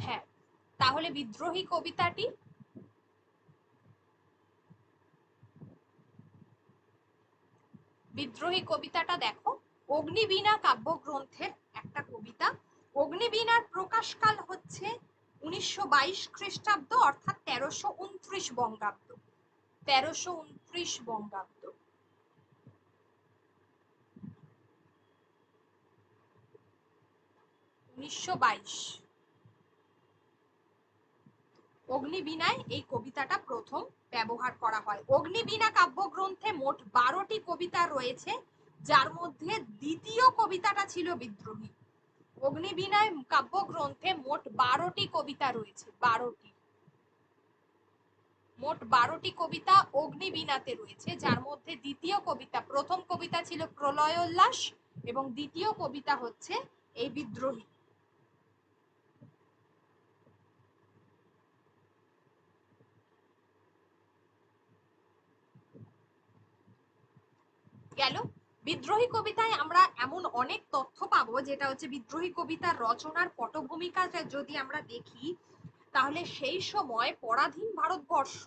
হ্যাঁ, তাহলে বিদ্রোহী কবিতাটি, বিদ্রোহী কবিতাটা দেখো, অগ্নিবীণা কাব্যগ্রন্থের একটা কবিতা। অগ্নিবীণার প্রকাশকাল হচ্ছে 1922 খ্রিস্টাব্দ, অর্থাৎ 1329 বঙ্গাব্দ। 1329 বঙ্গাব্দ। 1922 অগ্নিবীণায় এই কবিতাটা প্রথম ব্যবহার করা হয়। অগ্নিবীণা কাব্যগ্রন্থে মোট 12টি কবিতা রয়েছে, যার মধ্যে দ্বিতীয় কবিতাটা ছিল বিদ্রোহী। অগ্নিবীণায় কাব্যগ্রন্থে মোট 12টি কবিতা রয়েছে, 12টি, মোট 12টি কবিতা অগ্নিবীণাতে রয়েছে, যার মধ্যে দ্বিতীয় কবিতা, প্রথম কবিতা ছিল প্রলয়োল্লাস এবং দ্বিতীয় কবিতা হচ্ছে এই বিদ্রোহী। গেল। বিদ্রোহী কবিতায় আমরা এমন অনেক তথ্য পাবো, যেটা হচ্ছে বিদ্রোহী কবিতার রচনার পটভূমিকা যদি আমরা দেখি, তাহলে সেই সময় পরাধীন ভারতবর্ষ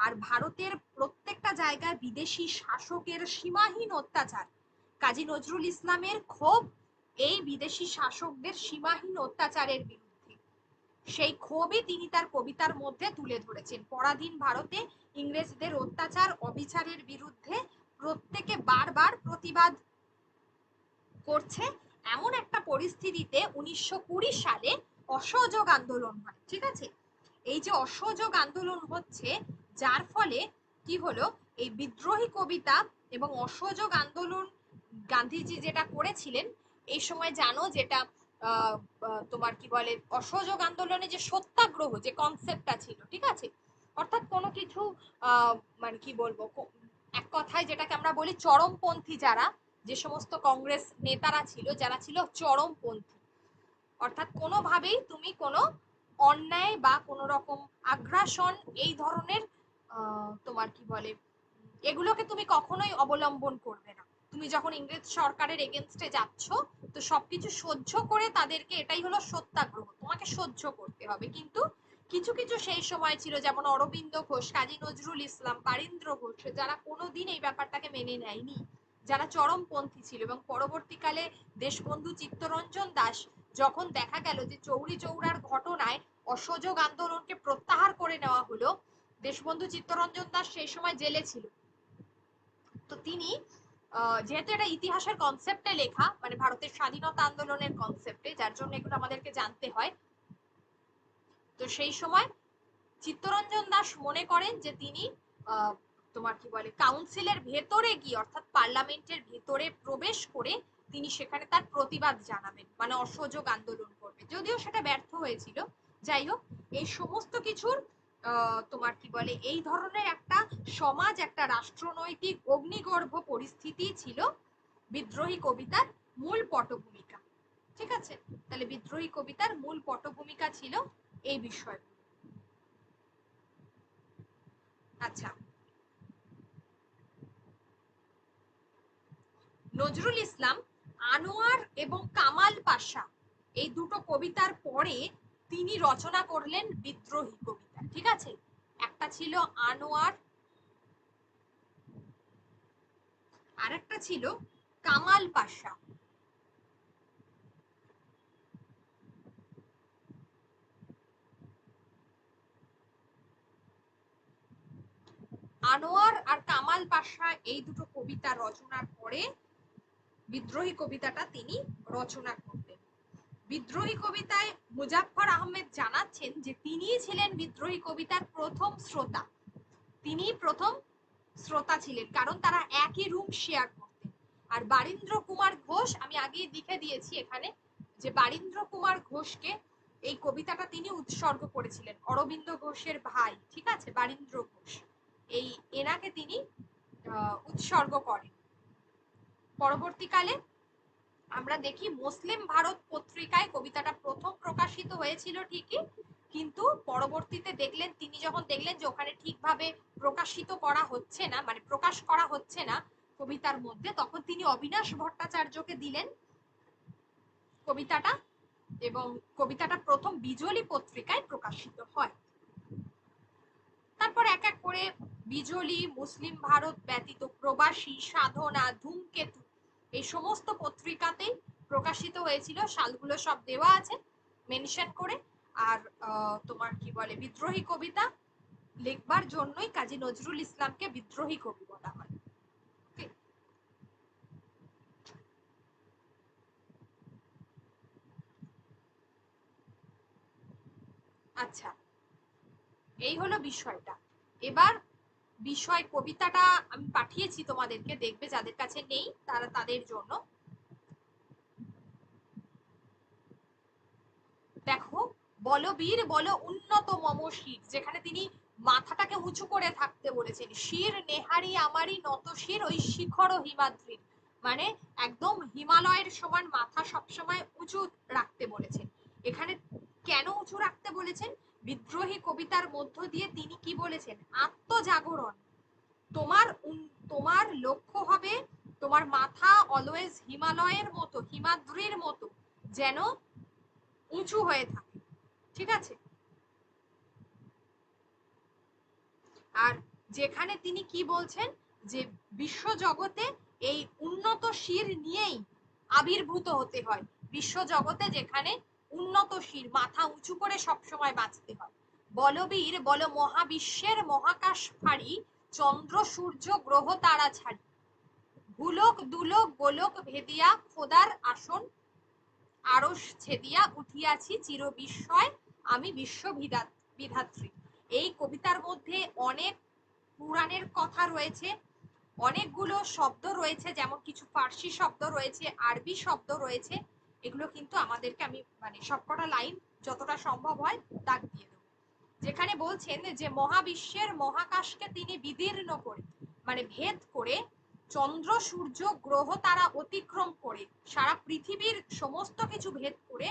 আর ভারতের প্রত্যেকটা জায়গায় বিদেশি শাসকের সীমাহীন অত্যাচার। কাজী নজরুল ইসলামের ক্ষোভ এই বিদেশি শাসকদের সীমাহীন অত্যাচারের বিরুদ্ধে। সেই ক্ষোভই তিনি তার কবিতার মধ্যে তুলে ধরেছেন। পরাধীন ভারতে ইংরেজদের অত্যাচার অবিচারের বিরুদ্ধে প্রত্যেকে বারবার প্রতিবাদ করছে। এমন একটা পরিস্থিতিতে 1920 সালে অসহযোগ আন্দোলন হয়। ঠিক আছে, এই যে অসহযোগ আন্দোলন হচ্ছে, যার ফলে কি হলো, এই বিদ্রোহী কবিতা এবং অসহযোগ আন্দোলন গান্ধীজি যেটা করেছিলেন এই সময়, জানো যেটা তোমার কি বলে, অসহযোগ আন্দোলনে যে সত্যাগ্রহ যে কনসেপ্টটা ছিল, ঠিক আছে, অর্থাৎ কোনো কিছু আহ, মানে কি বলবো, এক কথায় যেটাকে আমরা বলি চরমপন্থী, যারা যে সমস্ত কংগ্রেস নেতারা ছিল, যারা ছিল চরমপন্থী, অর্থাৎ কোনোভাবেই তুমি কোনো অন্যায় বা কোনো রকম আগ্রাসন এই ধরনের তোমার কি বলে, এগুলোকে তুমি কখনোই অবলম্বন করবে না। তুমি যখন ইংরেজ সরকারের এগেনস্টে যাচ্ছ, তো সবকিছু সহ্য করে তাদেরকে, এটাই হলো সত্যাগ্রহ, তোমাকে সহ্য করতে হবে। কিন্তু কিছু কিছু সেই সময় ছিল, যেমন অরবিন্দ ঘোষ, কাজী নজরুল ইসলাম, কারীন্দ্র ঘোষ, যারা কোনোদিন এই ব্যাপারটাকে মেনে নেয়নি, যারা চরমপন্থী ছিল। এবং পরবর্তীকালে দেশবন্ধু চিত্তরঞ্জন দাস, যখন দেখা গেল যে চৌরি চৌরার ঘটনায় অসহযোগ আন্দোলনকে প্রত্যাহার করে নেওয়া হলো, দেশবন্ধু চিত্তরঞ্জন দাস সেই সময় জেলে ছিল, তো তিনি যেহেতু এটা ইতিহাসের কনসেপ্টে লেখা, মানে ভারতের স্বাধীনতা আন্দোলনের কনসেপ্টে, যার জন্য এগুলো আমাদেরকে জানতে হয়, তো সেই সময় চিত্তরঞ্জন দাস মনে করেন যে তিনি তোমার কি বলে কাউন্সিলের ভেতরে গিয়ে, অর্থাৎ পার্লামেন্টের ভেতরে প্রবেশ করে তিনি সেখানে তার প্রতিবাদ জানাবেন, মানে অসহযোগ আন্দোলন করবে, যদিও সেটা ব্যর্থ হয়েছিল। যাই হোক, এই সমস্ত কিছুর তোমার কি বলে, এই ধরনের একটা সমাজ, একটা রাষ্ট্রনৈতিক অগ্নিগর্ভ পরিস্থিতি ছিল বিদ্রোহী কবিতার মূল পটভূমিকা। ঠিক আছে, তাহলে বিদ্রোহী কবিতার মূল পটভূমিকা ছিল এই বিষয়। আচ্ছা, নজরুল ইসলাম আনোয়ার এবং কামাল পাশা এই দুটো কবিতার পরে তিনি রচনা করলেন বিদ্রোহী কবিতা। ঠিক আছে, একটা ছিল আনোয়ার, আর একটা ছিল কামাল পাশা। আনোয়ার আর কামাল পাশা এই দুটো কবিতা রচনার পরে বিদ্রোহী কবিতাটা তিনি রচনা করলেন। বিদ্রোহী কবিতায় মুজাফফর আহমেদ জানাচ্ছেন যে তিনিই ছিলেন বিদ্রোহী কবিতার প্রথম শ্রোতা। তিনি প্রথম শ্রোতা ছিলেন, কারণ তারা একই রুম শেয়ার করতেন। আর বারীন্দ্র কুমার ঘোষ, আমি আগে লিখে দিয়েছি এখানে, যে বারীন্দ্র কুমার ঘোষকে এই কবিতাটা তিনি উৎসর্গ করেছিলেন, অরবিন্দ ঘোষের ভাই। ঠিক আছে, বারীন্দ্র ঘোষ, এই এনাকে তিনি উৎসর্গ করেন। পরবর্তীকালে আমরা দেখি মুসলিম ভারত পত্রিকায় কবিতাটা প্রথম প্রকাশিত হয়েছিল ঠিকই, কিন্তু পরবর্তীতে দেখলেন, তিনি যখন দেখলেন যে ওখানে ঠিকভাবে প্রকাশিত করা হচ্ছে না, মানে প্রকাশ করা হচ্ছে না কবিতার মধ্যে, তখন তিনি অবিনাশ ভট্টাচার্যকে দিলেন কবিতাটা, এবং কবিতাটা প্রথম বিজলি পত্রিকায় প্রকাশিত হয়। তারপর এক এক করে বিজলি, মুসলিম ভারত ব্যতীত, প্রবাসী, সাধনা, ধূমকেতু এই সমস্ত পত্রিকাতেই প্রকাশিত হয়েছিল। সালগুলো সব দেওয়া আছে মেনশন করে। আর তোমার কি বলে, বিদ্রোহী কবিতা লিখবার জন্যই কাজী নজরুল ইসলামকে বিদ্রোহী কবি বলা হয়। আচ্ছা, এই হলো বিষয়টা। এবার বিষয় কবিতাটা আমি পাঠিয়েছি তোমাদেরকে, দেখবে, যাদের কাছে নেই তারা তাদের জন্য। দেখো, বলবীর বল উন্নত মম শির, যেখানে তিনি মাথাটাকে উঁচু করে থাকতে বলেছেন। শির নেহারি আমারই নত শির, ওই শিখর হিমাদ্রির, মানে একদম হিমালয়ের সমান মাথা সবসময় উঁচু রাখতে বলেছেন। এখানে কেন উঁচু রাখতে বলেছেন? বিদ্রোহী কবিতার মধ্য দিয়ে তিনি কি বলেছেন? আত্মজাগরণ। তোমার তোমার লক্ষ্য হবে তোমার মাথা অলওয়েজ হিমালয়ের মতো, হিমাদ্রির মতো যেন উঁচু হয়ে থাকে। ঠিক আছে? আর যেখানে তিনি কি বলছেন যে বিশ্ব জগতে এই উন্নত শির নিয়েই আবির্ভূত হতে হয়। বিশ্ব জগতে যেখানে উন্নত শির, মাথা উঁচু করে সবসময় বাঁচতে হয়। বলবীর বল মহাবিশ্বের মহাকাশ ফাড়ি, চন্দ্র সূর্য গ্রহ তারা ছাড়ি, ভুলোক দুলোক গোলক ভেদিয়া, খোদার আসন আরশ ছেদিয়া, উঠিয়াছি চির বিস্ময় আমি বিশ্ব বিধাত্রী। এই কবিতার মধ্যে অনেক পুরাণের কথা রয়েছে, অনেকগুলো শব্দ রয়েছে, যেমন কিছু ফার্সি শব্দ রয়েছে, আরবি শব্দ রয়েছে। এগুলো কিন্তু আমাদেরকে, আমি মানে সবকটা লাইন যতটা সম্ভব হয় দাগ দিয়ে দেবো। যেখানে বলছেন যে মহাবিশ্বের মহাকাশকে তিনি বিদীর্ণ করে, মানে ভেদ করে, চন্দ্র সূর্য গ্রহ তারা অতিক্রম করে, সারা পৃথিবীর সমস্ত কিছু ভেদ করে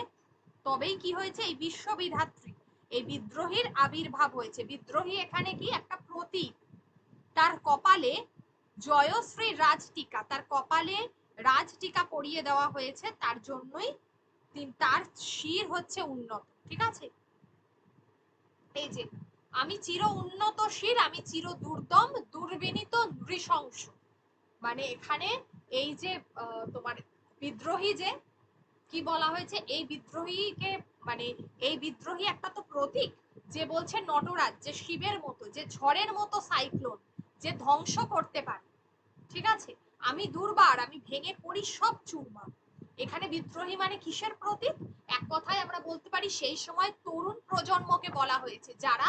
তবেই কি হয়েছে? এই বিশ্ববিধাত্রী, এই বিদ্রোহীর আবির্ভাব হয়েছে। বিদ্রোহী এখানে কি একটা প্রতীক। তার কপালে জয়শ্রী রাজটিকা, তার কপালে রাজটিকা পরিয়ে দেওয়া হয়েছে, তার জন্যই তার শির হচ্ছে উন্নত। ঠিক আছে? এই যে আমি চির উন্নত শির, আমি চির দুর্দম দুর্বিনীত নৃশংস, মানে এখানে এই যে তোমার বিদ্রোহী, যে কি বলা হয়েছে, এই বিদ্রোহীকে, মানে এই বিদ্রোহী একটা তো প্রতীক, যে বলছে নটরাজ, যে শিবের মতো, যে ঝড়ের মতো সাইক্লোন, যে ধ্বংস করতে পারে। ঠিক আছে? আমি দুর্বার, আমি ভেঙে পড়ি সব চুরমার। এখানে বিদ্রোহী মানে কিসের প্রতীক? এক কথায় আমরা বলতে পারি সেই সময় তরুণ প্রজন্মকে বলা হয়েছে, যারা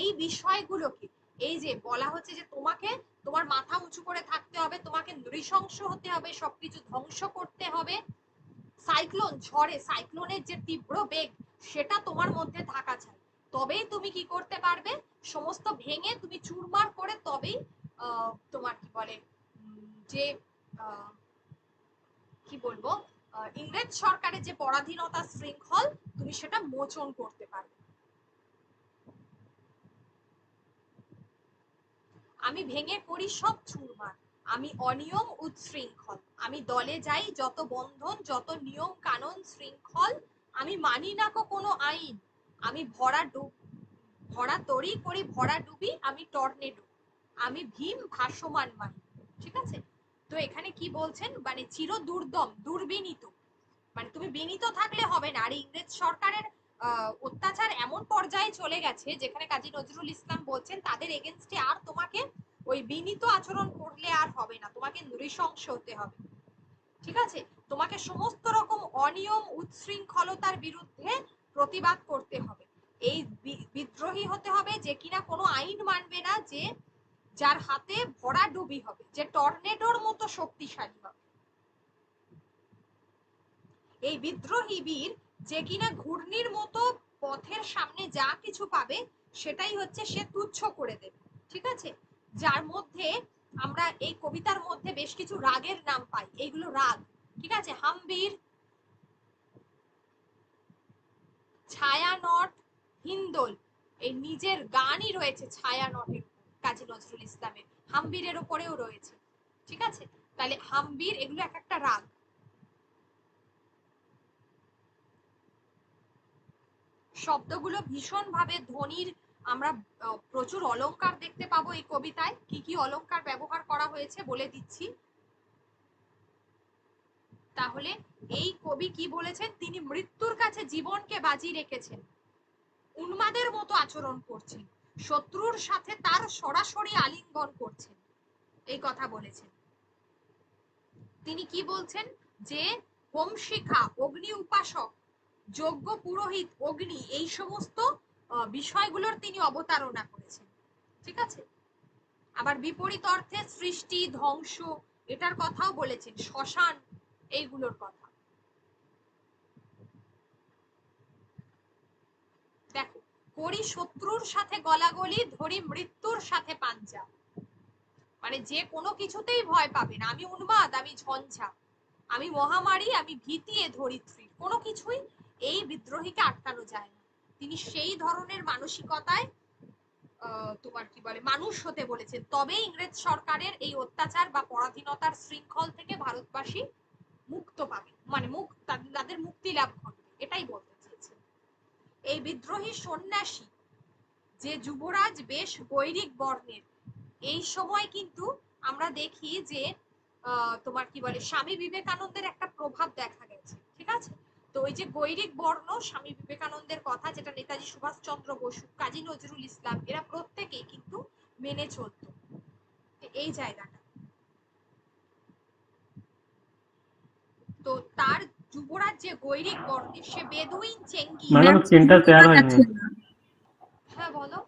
এই বিষয়গুলোকে, এই যে বলা হচ্ছে যে তোমাকে তোমার মাথা উঁচু করে থাকতে হবে, তোমাকে নৃশংস হতে হবে, সবকিছু ধ্বংস করতে হবে। সাইক্লোন, ঝড়ে সাইক্লোনের যে তীব্র বেগ, সেটা তোমার মধ্যে থাকা চাই, তবেই তুমি কি করতে পারবে? সমস্ত ভেঙে তুমি চুরমার করে তবেই তোমার কি বলে, যে কি বলবো, ইংরেজ সরকারের যে পরাধীনতা শৃঙ্খল, তুমি সেটা মোচন করতে পারবে। আমি ভেঙে করি সব চুরমার, আমি অনিয়ম উচ্ছৃঙ্খল, আমি দলে যাই যত বন্ধন, যত নিয়ম কানুন শৃঙ্খল, আমি মানি না কোনো আইন, আমি ভরা তরি করি ভরা ডুবি, আমি টর্নেডো, আমি ভীম ভাসমান মানি। ঠিক আছে? তো এখানে কি বলছেন, মানে চির দুর্দম দুর্বিনীত, মানে তুমি বিনীত থাকলে হবে না। আর ইংরেজ সরকারের অত্যাচার এমন পর্যায়ে চলে গেছে, যেখানে কাজী নজরুল ইসলাম বলছেন তাদের এগেনস্টে আর তোমাকে ওই বিনীত আচরণ করলে আর হবে না, তোমাকে নৃশংস হতে হবে। ঠিক আছে? তোমাকে সমস্ত রকম অনিয়ম উচ্ছৃঙ্খলতার বিরুদ্ধে প্রতিবাদ করতে হবে। এই বিদ্রোহী হতে হবে যে কিনা কোনো আইন মানবে না, যে যার হাতে ভরা ডুবি হবে, যে টর্নেডোর মতো শক্তিশালী হবে। এই বিদ্রোহী বীর যে কিনা ঘূর্ণির মতো পথের সামনে যা কিছু পাবে সেটাই হচ্ছে সে তুচ্ছ করে দেবে। ঠিক আছে? যার মধ্যে আমরা এই কবিতার মধ্যে বেশ কিছু রাগের নাম পাই, এইগুলো রাগ। ঠিক আছে? হামবীর, ছায়ানট, হিন্দোল, এই নিজের গানই রয়েছে ছায়ানটের উপর, কাজী নজরুল ইসলামের হামবীরের উপরেও রয়েছে। ঠিক আছে? তাহলে হামবীর, এগুলো এক একটা রাগ। শব্দগুলো ভীষণ ভাবে ধ্বনির। আমরা প্রচুর অলংকার দেখতে পাবো এই কবিতায়। কি কি অলংকার ব্যবহার করা হয়েছে বলে দিচ্ছি। তাহলে এই কবি কি বলেছেন, তিনি মৃত্যুর কাছে জীবনকে বাজি রেখেছেন, উন্মাদের মতো আচরণ করছেন, শত্রুর সাথে তার সরাসরি আলিঙ্গন করছেন, এই কথা বলেছেন। তিনি কি বলছেন, যে হোম শিখা, অগ্নি উপাসক, যজ্ঞ পুরোহিত, অগ্নি, এই সমস্ত বিষয়গুলোর তিনি অবতারণা করেছেন। ঠিক আছে। আবার বিপরীত অর্থে সৃষ্টি, ধ্বংস, এটার কথাও বলেছেন, শ্মশান, এইগুলোর কথা। দেখো, করি শত্রুর সাথে গলাগলি, ধরি মৃত্যুর সাথে পাঞ্জা। মানে যে কোনো কিছুতেই ভয় পাবে না, আমি উন্মাদ, আমি ঝঞ্ঝা, আমি মহামারী, আমি ভীতি এ ধরিত্রী, কোনো কিছুই এই বিদ্রোহীকে আটকানো যায় না। তিনি সেই ধরনের মানসিকতায় তোমার কি বলে মানুষ হতে বলেছেন, তবে ইংরেজ সরকারের এই অত্যাচার বা পরাধীনতার শৃঙ্খল থেকে ভারতবাসী মুক্ত পাবে, মানে তাদের মুক্তি লাভ করবে, এটাই বলতে চেয়েছেন। এই বিদ্রোহী সন্ন্যাসী যে যুবরাজ বেশ গৈরিক বর্ণের, এই সময় কিন্তু আমরা দেখি যে তোমার কি বলে স্বামী বিবেকানন্দের একটা প্রভাব দেখা গেছে। ঠিক আছে। তো ওই যে গৈরিক বর্ণ, স্বামী বিবেকানন্দের কথা, যেটা নেতাজি সুভাষচন্দ্র বসু, কাজী নজরুল ইসলাম, এরা প্রত্যেকেই কিন্তু মেনে চলত এই জায়গাটা। তো তার যুবরাজ যে গৈরিক বর্ণের, সে বেদুইন চেঙ্গি। ম্যাডাম স্ক্রিনটা শেয়ার হয়নি। হ্যাঁ বলো।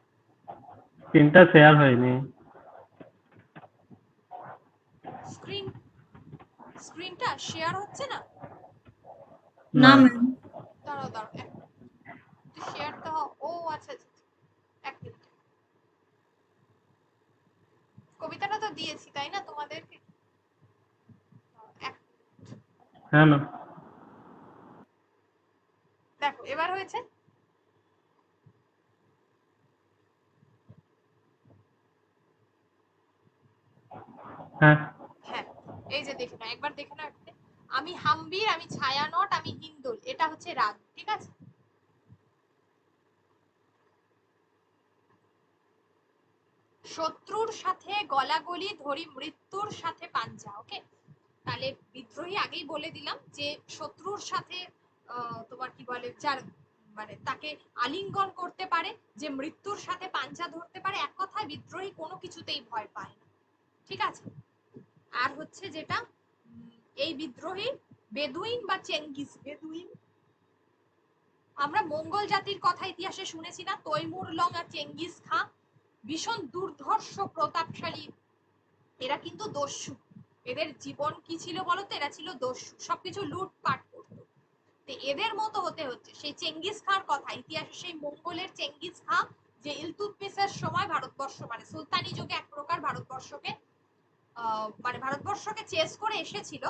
স্ক্রিনটা শেয়ার হয়নি। স্ক্রিনটা শেয়ার হচ্ছে না? না। দাঁড়াও দাঁড়াও, শেয়ার তো ও আচ্ছা আচ্ছা, এক মিনিট। কবিতাটা তো দিয়েছি তাই না তোমাদেরকে? হ্যাঁ ম্যাম। দেখো এবার হয়েছে। হ্যাঁ হ্যাঁ, এই যে দেখে নাও, একবার দেখে নাও। আমি হাম্বির, আমি ছায়ানট, আমি হিন্দোল, এটা হচ্ছে রাগ। ঠিক আছে। শত্রুর সাথে গলাগলি, ধরি মৃত্যুর সাথে পাঞ্জা। ওকে। তাহলে বিদ্রোহী আগেই বলে দিলাম যে শত্রুর সাথে তোমার কি বলে, যার মানে তাকে আলিঙ্গন করতে পারে, যে মৃত্যুর সাথে পাঞ্জা ধরতে পারে, এক কথায় বিদ্রোহী কোনো কিছুতেই ভয় পায় না। ঠিক আছে। আর হচ্ছে যেটা এই বিদ্রোহী বেদুইন বা চেঙ্গিস, বেদুইন, আমরা মঙ্গল জাতির কথা ইতিহাসে শুনেছি না, তৈমুর লং আর চেঙ্গিস খাঁ, ভীষণ দুর্ধর্ষ প্রতাপশালী, এরা কিন্তু দস্যু। এদের জীবন কি ছিল বলতো? এরা ছিল দস্যু, সবকিছু লুটপাট করতো। তো এদের মতো হতে হচ্ছে। সেই চেঙ্গিস খাঁর কথা ইতিহাসে, সেই মঙ্গলের চেঙ্গিস খাঁ, যে ইলতুৎমিশের সময় ভারতবর্ষ, মানে সুলতানি যুগে এক প্রকার ভারতবর্ষকে মানে ভারতবর্ষকে চেস করে এসেছিল,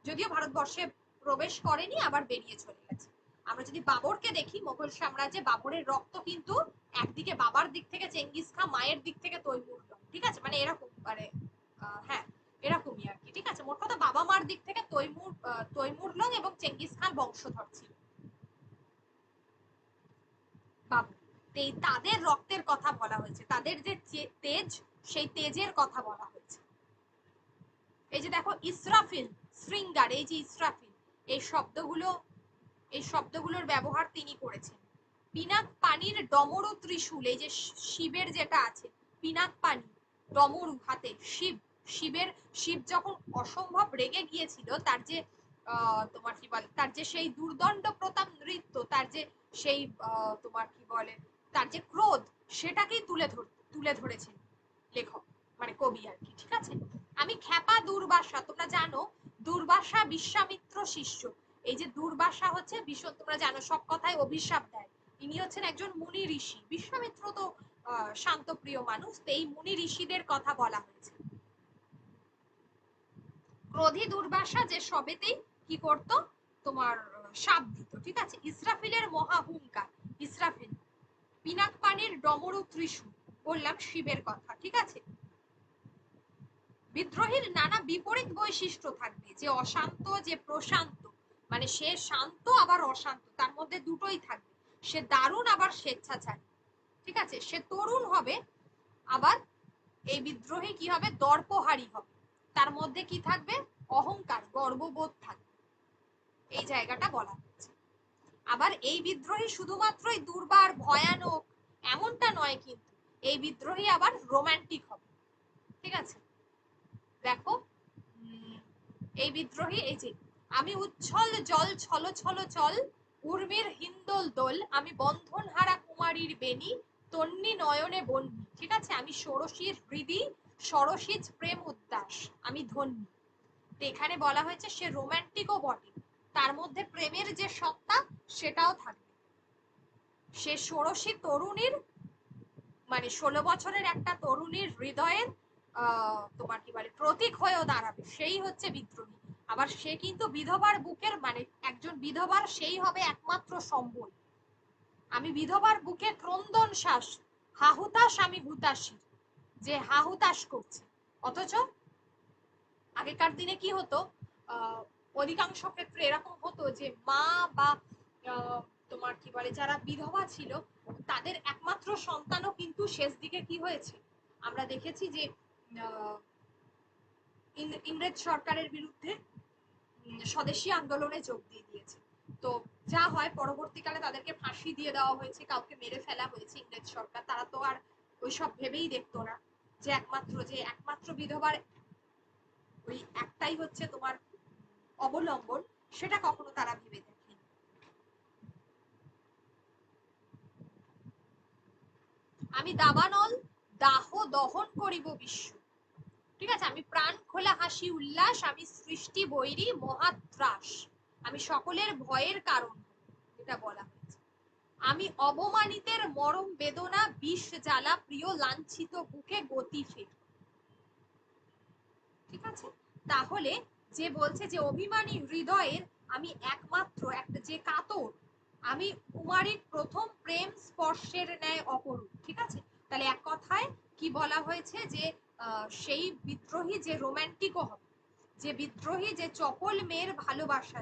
যদিও ভারতবর্ষে প্রবেশ করেনি, আবার বেরিয়ে চলে গেছে। আমরা যদি বাবরকে দেখি, মোগল সাম্রাজ্যে বাবরের রক্ত কিন্তু একদিকে বাবার দিক থেকে চেঙ্গিস খাঁ, মায়ের দিক থেকে তৈমুর লং। ঠিক আছে, মানে এরকম, মানে হ্যাঁ এরকমই আর কি। ঠিক আছে, মোট কথা বাবা মার দিক থেকে তৈমুর লং এবং চেঙ্গিস খান বংশধর ছিল বাবু। তাদের রক্তের কথা বলা হয়েছে, তাদের যে তেজ, সেই তেজের কথা বলা হয়েছে। এই যে দেখো ইসরাফিল, শৃঙ্গার, এই যে ইসরাফিল, এই শব্দগুলোর ব্যবহার তিনি করেছেন। পিনাক পানির ডমরু ত্রিশূল, এই যে শিবের যেটা আছে, পিনাক পানি, ডমরু হাতে, শিব যখন অসম্ভব রেগে গিয়েছিল, তার যে তোমার কি বলে, তার যে সেই দুর্দণ্ড প্রতাপ নৃত্য, তার যে সেই তোমার কি বলে, তার যে ক্রোধ, সেটাকেই তুলে ধরেছেন লেখক, মানে কবি আর কি। ঠিক আছে। আমি খ্যাপা দুর্বাসা, তোমরা জানো দুর্বাসা বিশ্বামিত্র শিষ্য। এই যে দুর্বাসা হচ্ছে তোমরা জানো সব কথায় অভিশাপ দেয়, ইনি হচ্ছেন একজন মুনি ঋষি। বিশ্বামিত্র তো শান্তপ্রিয় মানুষ। তো এই মুনি ঋষিদের কথা বলা হয়েছে। ক্রোধী দুর্বাসা যে সবেতেই কি করত, তোমার শাপ দিত। ঠিক আছে। ইসরাফিলের মহাহুঙ্কার, ইসরাফিল। পিনাক পানির ডমরু ত্রিশূল, বললাম শিবের কথা। ঠিক আছে। বিদ্রোহীর নানা বিপরীত বৈশিষ্ট্য থাকবে, যে অশান্ত, যে প্রশান্ত, মানে সে শান্ত আবার অশান্ত, তার মধ্যে দুটোই থাকবে। সে দারুণ আবার স্বেচ্ছাচারী, ঠিক আছে, সে তরুণ হবে, আবার এই বিদ্রোহী কি হবে, দর্পহারী হবে, তার মধ্যে কি থাকবে, অহংকার, গর্ববোধ থাকবে, এই জায়গাটা বলা হচ্ছে। আবার এই বিদ্রোহী শুধুমাত্রই দুর্বার ভয়ানক এমনটা নয়, কিন্তু এই বিদ্রোহী আবার রোমান্টিক হবে, ঠিক আছে। দেখো এই বিদ্রোহী, এই যে আমি উচ্ছল জল ছল ছল চল, উর্মির হিন্দোল দোল, আমি বন্ধন হারা কুমারীর বেনি, তন্নি নয়নে বন্যি, ঠিক আছে, আমি ষোড়শীর হৃদি, সরসিজ প্রেম উদ্দাস, আমি ধন্যী। তো এখানে বলা হয়েছে সে রোমান্টিকও বটে, তার মধ্যে প্রেমের যে সত্তা সেটাও থাকবে। সে ষোড়শী তরুণীর, মানে 16 বছরের একটা তরুণীর হৃদয়ের তোমার কি বলে প্রতীক হয়েও দাঁড়াবে, সেই হচ্ছে বিদ্রোহী। আবার সে কিন্তু বিধবার বুকের, মানে একজন বিধবার সেই হবে একমাত্র সম্বল। আমি বিধবার বুকে ক্রন্দন শ্বাস, হাহুতাস আমি হুতাশী, যে হাহুতাস করছে। অথচ আগেকার দিনে কি হতো, অধিকাংশ ক্ষেত্রে এরকম হতো যে মা বা তোমার কি বলে যারা বিধবা ছিল, তাদের একমাত্র সন্তানও কিন্তু শেষ দিকে কি হয়েছে, আমরা দেখেছি যে ইংরেজ সরকারের বিরুদ্ধে স্বদেশী আন্দোলনে যোগ দিয়ে দিয়েছে। তো যা হয়, পরবর্তীকালে তাদেরকে ফাঁসি দিয়ে দেওয়া হয়েছে, কাউকে মেরে ফেলা হয়েছে ইংরেজ সরকার। তারা তো আর ওইসব ভেবেই দেখতো না যে একমাত্র বিধবার ওই একটাই হচ্ছে তোমার অবলম্বন, সেটা কখনো তারা ভেবে দেখেনি। আমি দাবানল দাহ দহন করিব বিশ্ব, ঠিক আছে, আমি প্রাণ খোলা হাসি উল্লাস, আমি সৃষ্টি বৈরী মহাত্রাস, আমি সকলের ভয়ের কারণ, এটা বলা হয়েছে। আমি অবমানিতের মরম বেদনা, বিষ জ্বালা প্রিয় লাঞ্ছিত বুকে গতি ফের, ঠিক আছে। তাহলে যে বলছে যে অভিমানী হৃদয়ের আমি একমাত্র একটা যে কাতর, আমি কুমারীর প্রথম প্রেম স্পর্শের ন্যায় অপরূপ, ঠিক আছে। তাহলে এক কথায় কি বলা হয়েছে, যে সেই বিদ্রোহী যে রোমান্টিকও হবে, যে বিদ্রোহী যে চপল মেয়ের ভালোবাসা,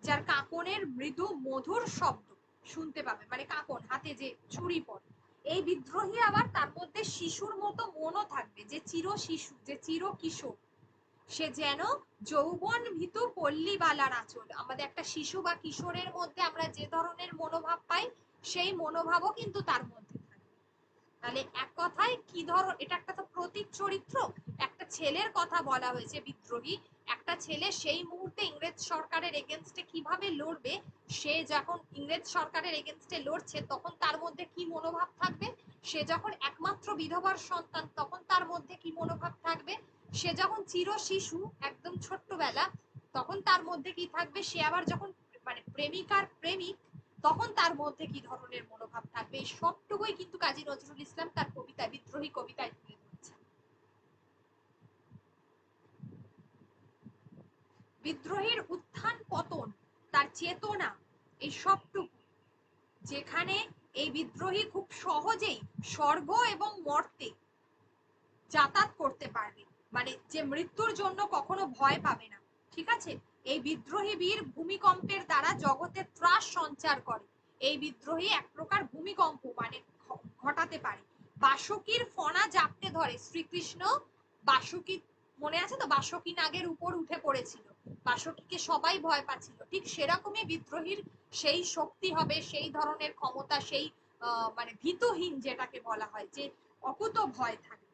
যার কাঁকনের মৃদু মধুর শব্দ শুনতে পাবে, মানে কাঁকন হাতে যে ছুরি পড়ে, এই বিদ্রোহী আবার তার মধ্যে শিশুর মতো মনও থাকবে, যে চির শিশু, যে চির কিশোর, সে যেন যৌবন ভীতু পল্লীবালার আঁচল। আমাদের একটা শিশু বা কিশোরের মধ্যে আমরা যে ধরনের মনোভাব পাই, সেই মনোভাবও কিন্তু তার মধ্যে থাকে। তাহলে এক কথায় কি ধরো, এটা একটা তো প্রতীক চরিত্র, একটা ছেলের কথা বলা হয়েছে বিদ্রোহী, একটা ছেলে সেই মুহূর্তে ইংরেজ সরকারের এগেনস্টে কিভাবে লড়বে, সে যখন ইংরেজ সরকারের এগেনস্টে লড়ছে তখন তার মধ্যে কি মনোভাব থাকবে, সে যখন একমাত্র বিধবার সন্তান তখন তার মধ্যে কি মনোভাব থাকবে, সে যখন চির শিশু একদম ছোট্টবেলা তখন তার মধ্যে কি থাকবে, সে আবার যখন মানে প্রেমিকার প্রেমিক তখন তার মধ্যে কি ধরনের মনোভাব থাকবে, এই সবটুকুই কিন্তু কাজী নজরুল ইসলাম তার কবিতায়, বিদ্রোহী কবিতায় তুলে ধরেছেন। বিদ্রোহীর উত্থান পতন, তার চেতনা, এই সবটুকু, যেখানে এই বিদ্রোহী খুব সহজেই স্বর্গ এবং মর্তে যাতায়াত করতে পারবে, মানে যে মৃত্যুর জন্য কখনো ভয় পাবে না, ঠিক আছে। এই বিদ্রোহী বীর ভূমিকম্পের দ্বারা জগতে ত্রাস সঞ্চার করে, এই বিদ্রোহী এক প্রকার ভূমিকম্প মানে ঘটাতে পারে। বাসুকীর ফণা জাপটে ধরে শ্রীকৃষ্ণ, বাসুকী মনে আছে তো, বাসুকী নাগের উপর উঠে পড়েছিল, বাসুকীকে সবাই ভয় পাচ্ছিল, ঠিক সেরকমই বিদ্রোহীর সেই শক্তি হবে, সেই ধরনের ক্ষমতা, সেই মানে ভীতহীন যেটাকে বলা হয়, যে অকুত ভয় থাকে।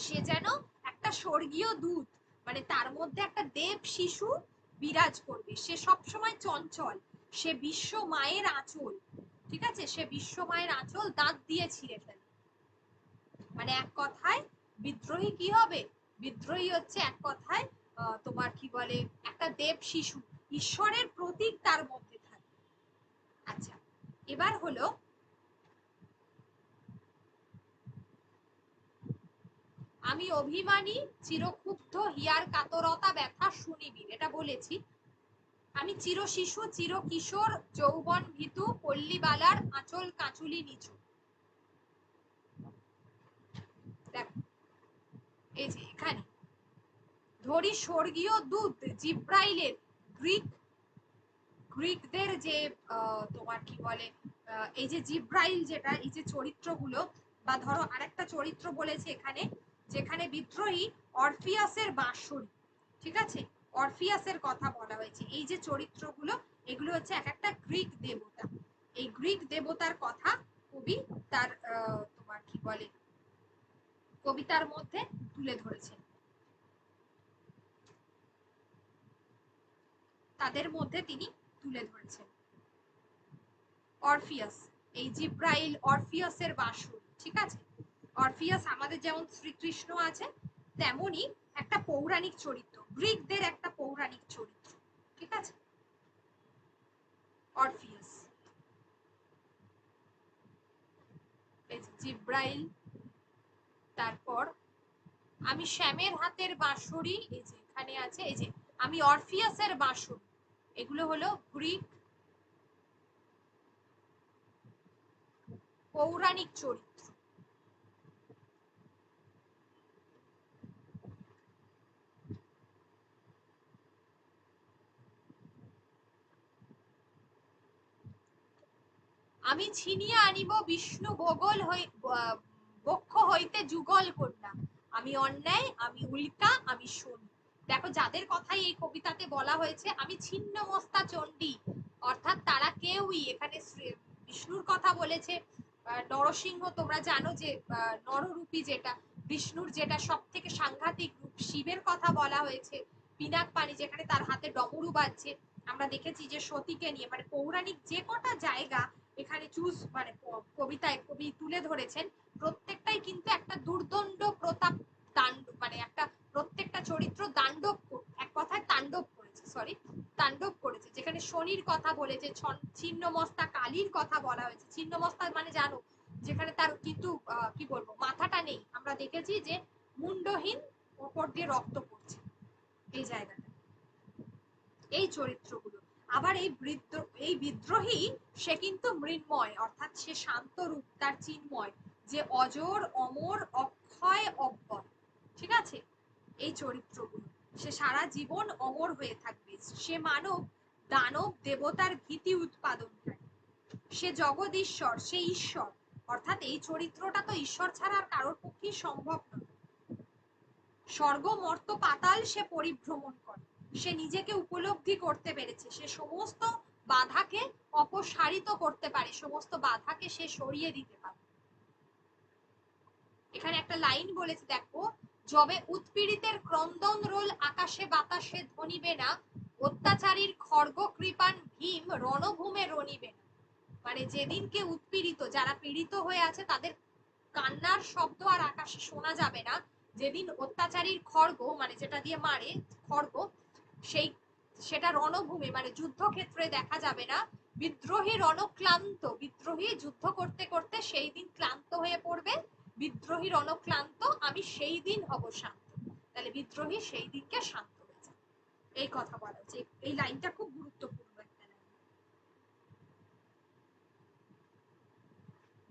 সে যেন একটা স্বর্গীয় দূত, মানে তার মধ্যে একটা দেব শিশু বিরাজ করবে, সে সব সময় চঞ্চল, সে বিশ্ব মায়ের আঁচল, ঠিক আছে, সে বিশ্ব মায়ের আঁচল দাঁত দিয়ে ছিঁড়ে ফেলে। মানে এক কথায় বিদ্রোহী কি হবে, বিদ্রোহী হচ্ছে এক কথায় তোমার কি বলে একটা দেব শিশু, ঈশ্বরের প্রতীক তার মধ্যে থাকে। আচ্ছা, এবার হলো আমি অভিমানী চিরক্ষুব্ধ হিয়ার কাতরতা ব্যথা শুনিবি, এটা বলেছি। আমি চির শিশু চির কিশোর যৌবন ভীতু পল্লীবালার আঁচল কাঁচুলি নিচু, দেখো এই যে এখানে ধরি স্বর্গীয় দূত জিব্রাইলের গ্রিক গ্রিকদের যে তোমার কি বলে এই যে জিব্রাইল, যেটা এই যে চরিত্রগুলো, বা ধরো আরেকটা চরিত্র বলেছে এখানে, যেখানে বিদ্রোহী অরফিয়াসের বাঁশরি, ঠিক আছে, অরফিয়াসের কথা বলা হয়েছে। এই যে চরিত্রগুলো, এগুলো হচ্ছে এক একটা গ্রিক দেবতা। এই গ্রিক দেবতার কথা কবি তার তোমার কি বলে কবিতার মধ্যে তুলে ধরেছেন। তাদের মধ্যে তিনি তুলে ধরেছেন অরফিয়াস, এই জিব্রাইল অরফিয়াসের বাঁশরি, ঠিক আছে। অরফিয়াস আমাদের যেমন শ্রীকৃষ্ণ আছে, তেমনি একটা পৌরাণিক চরিত্র, গ্রিকদের একটা পৌরাণিক চরিত্র, ঠিক আছে, অরফিয়াস। এই যে জিব্রাইল, তারপর আমি শ্যামের হাতের বাঁশরি, এই যে এখানে আছে, এই যে আমি অরফিয়াসের বাঁশরি, এগুলো হলো গ্রিক পৌরাণিক চরিত্র। আমি ছিনিয়া আনিব বিষ্ণু ভোগল বক্ষ হইতে যুগল কন্যা, আমি অন্যায়, আমি উল্কা, আমি শনি। দেখো যাদের কথাই এই কবিতাতে বলা হয়েছে, আমি ছিন্ন মস্তা চণ্ডী, অর্থাৎ তারা কেউই এখানে বিষ্ণুর কথা বলেছে। নরসিংহ, তোমরা জানো যে নররূপী যেটা বিষ্ণুর, যেটা সব থেকে সাংঘাতিক রূপ, শিবের কথা বলা হয়েছে, পিনাক পানি যেখানে তার হাতে ডমরু বাজছে। আমরা দেখেছি যে সতীকে নিয়ে, মানে পৌরাণিক যে কটা জায়গা এখানে চুজ মানে কবিতায় কবি তুলে ধরেছেন, প্রত্যেকটাই কিন্তু একটা দুর্দণ্ড প্রতাপ তাণ্ডব, মানে একটা প্রত্যেকটা চরিত্র এক কথায় তাণ্ডব করেছে, সরি, তাণ্ডব করেছে। যেখানে শনির কথা বলেছে, ছিন্নমস্তা কালীর কথা বলা হয়েছে। ছিন্নমস্তা মানে জানো, যেখানে তার কিন্তু কি বলবো, মাথাটা নেই, আমরা দেখেছি যে মুন্ডহীন, ওপর দিয়ে রক্ত পড়ছে, এই জায়গাটা, এই চরিত্রগুলো। আবার এই বিদ্রোহী, সে কিন্তু মৃন্ময়, অর্থাৎ সে শান্ত রূপ, তার চিন্ময়, যে অজর, অমর, অক্ষয়, অব্যয়, ঠিক আছে, এই চরিত্রগুলো। সে সারা জীবন অমর হয়ে থাকবে। সে মানব, দানব, দেবতার ভীতি উৎপাদনকারী। সে জগদীশ্বর, সে ঈশ্বর, অর্থাৎ এই চরিত্রটা তো ঈশ্বর ছাড়া আর কারোর পক্ষেই সম্ভব নয়। স্বর্গ, মর্ত, পাতাল সে পরিভ্রমণ করে। সে নিজেকে উপলব্ধি করতে পেরেছে, সে সমস্ত বাধাকে অপসারিত করতে পারে, সমস্ত বাধাকে সে সরিয়ে দিতে পারে। এখানে একটা লাইন বলেছে, দেখো, যবে উৎপীড়িতের ক্রন্দন রোল আকাশে বাতাসে ধ্বনিবে না, অত্যাচারীর খড়গ কৃপান ভীম রণভূমে রণিবে না। মানে যেদিনকে উৎপীড়িত, যারা পীড়িত হয়ে আছে, তাদের কান্নার শব্দ আর আকাশে শোনা যাবে না। যেদিন অত্যাচারীর খড়গ, মানে যেটা দিয়ে মারে, খড়গ, সেটা রণভূমি মানে যুদ্ধক্ষেত্রে দেখা যাবে না। বিদ্রোহী রণক্লান্ত, বিদ্রোহী যুদ্ধ করতে করতে সেই দিন ক্লান্ত হয়ে পড়বে। বিদ্রোহী রণক্লান্ত, আমি সেই দিন হব শান্ত। তাহলে বিদ্রোহী সেই দিনকে শান্ত হয়ে যায়, এই কথা বলা হচ্ছে। এই লাইনটা খুব গুরুত্বপূর্ণ একটা লাইন।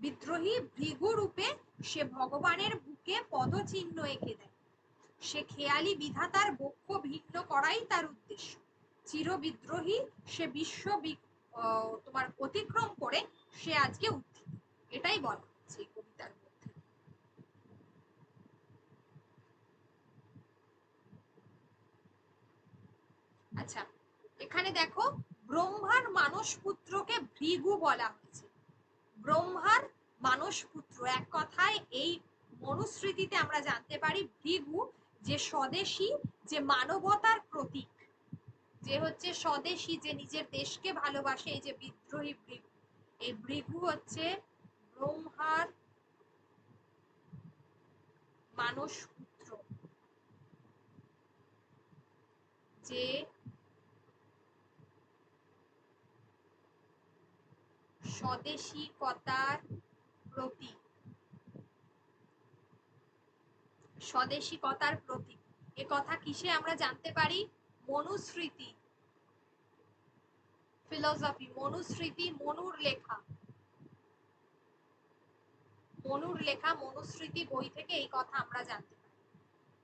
বিদ্রোহী ভৃগু রূপে সে ভগবানের বুকে পদচিহ্ন এঁকে দেয়। সে খেয়ালি বিধাতার বক্ষ ভিন্ন করাই তার উদ্দেশ্য। চির বিদ্রোহী সে বিশ্ব তোমার অতিক্রম করে সে আজকে উত্থিত, এটাই বলা হচ্ছে এই কবিতার মধ্যে। আচ্ছা, এখানে দেখো, ব্রহ্মার মানস পুত্রকে ভৃগু বলা হয়েছে। ব্রহ্মার মানস পুত্র, এক কথায় এই মনুস্মৃতিতে আমরা জানতে পারি ভৃগু যে স্বদেশী, যে মানবতার প্রতীক, যে হচ্ছে স্বদেশী, যে নিজের দেশকে ভালোবাসে, এই যে বিদ্রোহী ভৃগু, এই ভৃগু হচ্ছে ব্রহ্মার মানস পুত্র, যে স্বদেশিকতার প্রতীক, স্বদেশিকতার প্রতীক। এ কথা কিসে আমরা জানতে পারি? মনুস্মৃতি, ফিলোসফি, মনুস্মৃতি, মনুর লেখা, মনুর লেখা মনুস্মৃতি বই থেকে এই কথা আমরা জানতে পারি,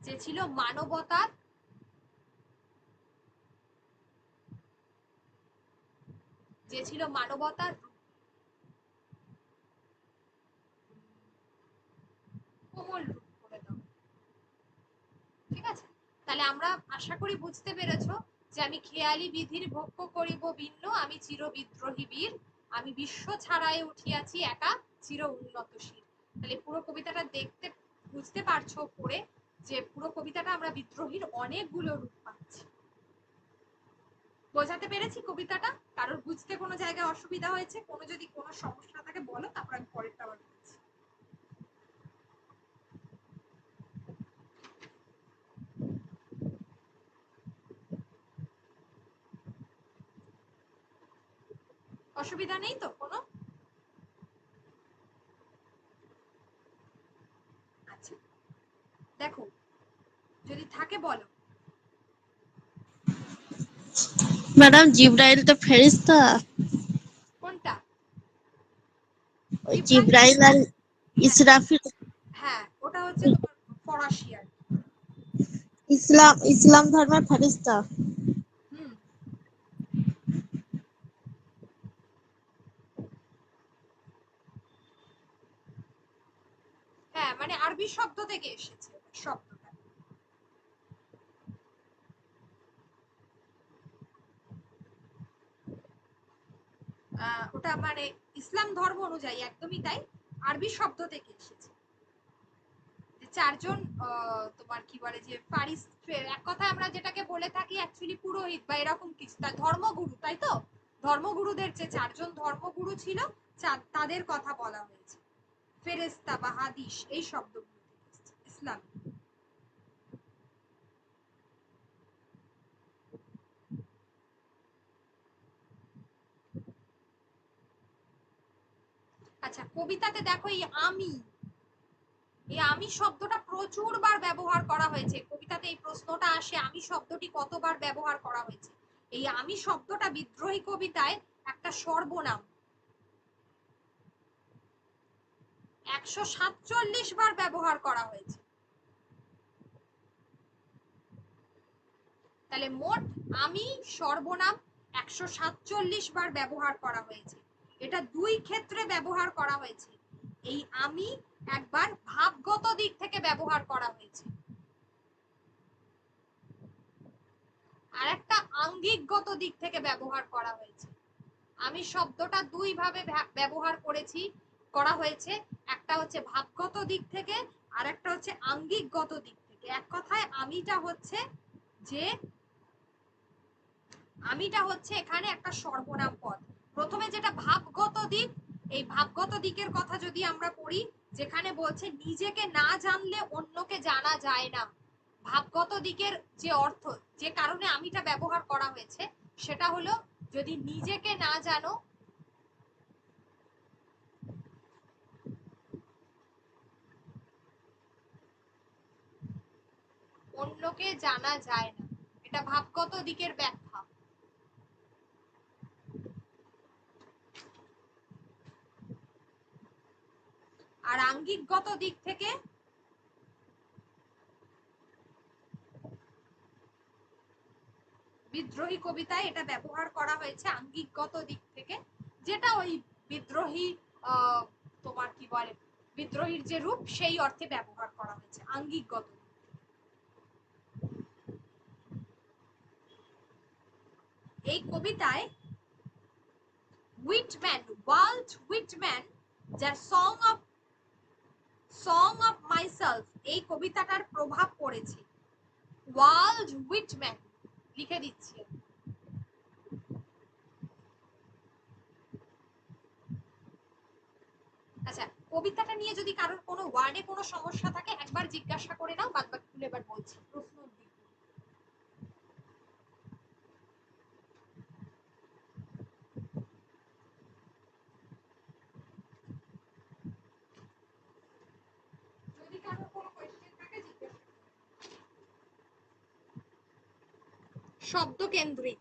যে ছিল মানবতার যে ছিল মানবতার রূপ। কোমল রূপ করে দাও। ঠিক আছে, তাহলে আমরা আশা করি বুঝতে পেরেছো যে আমি খেয়ালি বিধির ভক্ষ করিব ভিন্ন, আমি চির বিদ্রোহী বীর, আমি বিশ্ব ছাড়াই উঠিয়াছি একা চির উন্নতশীল। তাহলে পুরো কবিতাটা দেখতে বুঝতে পারছো পড়ে যে পুরো কবিতাটা আমরা বিদ্রোহীর অনেকগুলো রূপ পাচ্ছি। বোঝাতে পেরেছি কবিতাটা? কারোর বুঝতে কোনো জায়গায় অসুবিধা হয়েছে? কোনো যদি কোনো সমস্যা থাকে বলো, তারপর আমি পরেরটা আবার বলছি। অসুবিধা নেই তো কোনো? আচ্ছা, দেখো যদি থাকে বলো। ম্যাডাম জিব্রাইল তো ফেরেশতা। কোনটা? ওই জিব্রাইল? জিব্রাইল আর হ্যাঁ ইসরাফিল। হ্যাঁ, ওটা হচ্ছে তোমার ফরাসি আর কি। ইসলাম ধর্মের ফেরেশতা। হুম, হ্যাঁ মানে আরবি শব্দ থেকে এসেছে শব্দটা। ওটা মানে ইসলাম ধর্ম অনুযায়ী একদমই তাই, আরবি শব্দ থেকে এসেছে। যে চারজন তোমার কি বলে যে ফারিস, এক কথায় আমরা যেটাকে বলে থাকি অ্যাকচুয়ালি পুরোহিত বা এরকম কিছু, তার ধর্মগুরু, তাই তো? ধর্মগুরুদের যে চারজন ধর্মগুরু ছিল তাদের কথা বলা হয়েছে। ফেরেশতা বা হাদিস এই শব্দগুলো থেকে এসেছে ইসলাম। আচ্ছা, কবিতাতে দেখো এই আমি শব্দটা প্রচুর বার ব্যবহার করা হয়েছে। কবিতাতে এই প্রশ্নটা আসে, আমি শব্দটি কতবার ব্যবহার করা হয়েছে। এই আমি শব্দটা বিদ্রোহী কবিতায় একটা সর্বনাম, 147 বার ব্যবহার করা হয়েছে। তাহলে মোট আমি সর্বনাম 147 বার ব্যবহার করা হয়েছে। এটা দুই ক্ষেত্রে ব্যবহার করা হয়েছে। এই আমি একবার ভাবগত দিক থেকে ব্যবহার করা হয়েছে, আর একটা আঙ্গিকগত দিক থেকে ব্যবহার করা হয়েছে। আমি শব্দটা দুই ভাবে ব্যবহার করা হয়েছে, একটা হচ্ছে ভাবগত দিক থেকে আর একটা হচ্ছে আঙ্গিকগত দিক থেকে। এক কথায় আমিটা হচ্ছে এখানে একটা সর্বনাম পদ। প্রথমে যেটা ভাবগত দিক, এই ভাবগত দিকের কথা যদি আমরা পড়ি, যেখানে বলছে নিজেকে না জানলে অন্যকে জানা যায় না। ভাবগত দিকের যে অর্থ, যে কারণে আমিটা ব্যবহার করা হয়েছে, সেটা হলো যদি নিজেকে না জানো অন্যকে জানা যায় না। এটা ভাবগত দিকের ব্যাখ্যা। আর আঙ্গিকগত দিক থেকে বিদ্রোহী কবিতায় এটা ব্যবহার করা হয়েছে আঙ্গিকগত দিক থেকে, যেটা ওই বিদ্রোহী তোমার কি বলে বিদ্রোহীর যে রূপ সেই অর্থে ব্যবহার করা হয়েছে আঙ্গিকগত। এই কবিতায় ওয়াল্ট হুইটম্যান, যার সং অফ মাইসেলফ, এই কবিতাটার প্রভাব পড়েছে। ওয়াল্ট হুইটম্যান, লিখে দিচ্ছি। আচ্ছা, কবিতাটা নিয়ে যদি কারোর কোনো ওয়ার্ডে কোনো সমস্যা থাকে একবার জিজ্ঞাসা করে নাও, বাদ বাকিগুলো এবার বলছি প্রশ্ন দিই। যদি কারোর কোনো কোয়েশ্চেন থাকে জিজ্ঞাসা করো। শব্দ কেন্দ্রিক,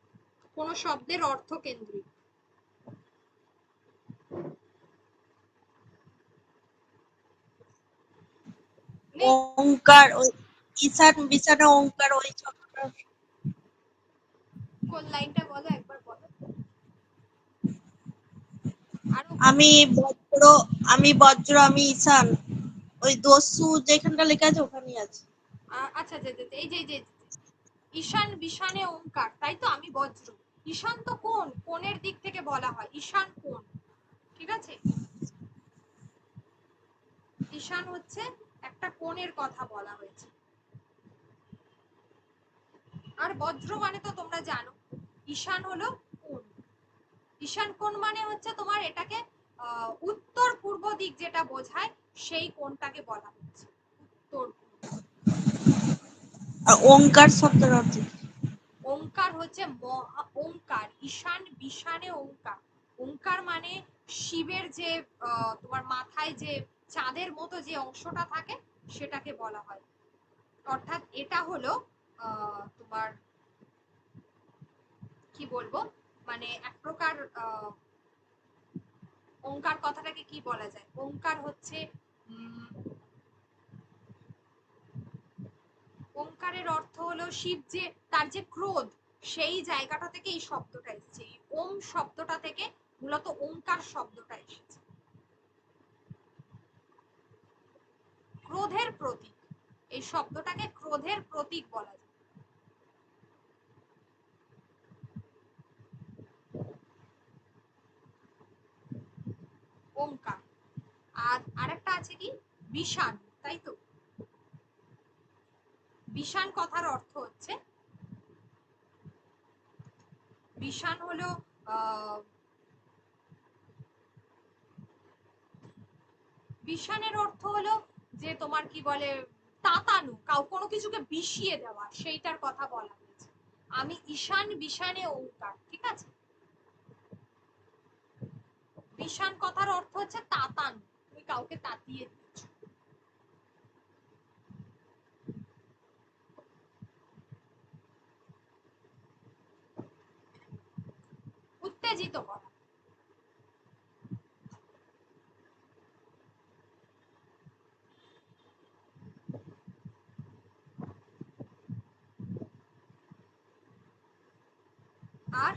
কোন শব্দের অর্থ কেন্দ্রিক। ওঙ্কার, ওই ঈশান বিছানা ওঙ্কার, ওই শব্দটা। কোন লাইনটা বলো একবার বলো। আমি বজ্র আমি বজ্র আমি ঈশান ওই দস্যু যেখানটা লেখা আছে ওখানেই আছে। আচ্ছা আচ্ছা আচ্ছা, এই যে ঈশান বিশানে ওঙ্কার, তাই তো? আমি বজ্র। ঈশান তো কোন, কোণের দিক থেকে বলা হয়, ঈশান কোণ, ঠিক আছে? ঈশান হচ্ছে একটা কোণের কথা বলা হয়েছে। আর বজ্র মানে তো তোমরা জানো, ঈশান হলো কোণ। ঈশান কোণ মানে হচ্ছে তোমার এটাকে উত্তর পূর্ব দিক যেটা বোঝায় সেই কোণটাকে বলা হচ্ছে উত্তর পূর্ব। আর ওঙ্কার শব্দের অর্থ কি? ওঙ্কার হচ্ছে মহা ওঙ্কার, ঈশান বিশানে ওঙ্কার। ওঙ্কার মানে শিবের যে তোমার মাথায় যে চাঁদের মতো যে অংশটা থাকে সেটাকে বলা হয়। অর্থাৎ এটা হলো তোমার কি বলবো, মানে এক প্রকার ওঙ্কার কথাটাকে কি বলা যায়, ওঙ্কার হচ্ছে ওঙ্কারের অর্থ হলো শিব যে তার যে ক্রোধ, সেই জায়গাটা থেকে এই শব্দটা এসেছে। এই ওম শব্দটা থেকে মূলত ওঙ্কার শব্দটা এসেছে। ক্রোধের প্রতীক, এই শব্দটাকে ক্রোধের প্রতীক বলা যায়। ওঙ্কার। আর আরেকটা আছে কি বিষান, তাই তো? বিষান কথার অর্থ হচ্ছে, বিষান হলো বিষানের অর্থ হলো যে তোমার কি বলে তাতানু, কোনো কিছুকে বিষিয়ে দেওয়া, সেইটার কথা বলা হয়েছে। আমি ঈশান বিষানে ওঙ্কার, ঠিক আছে? বিষান কথার অর্থ হচ্ছে তাতানু, তুমি কাউকে তাতিয়ে দিয়েছো। উত্তেজিত করা। আর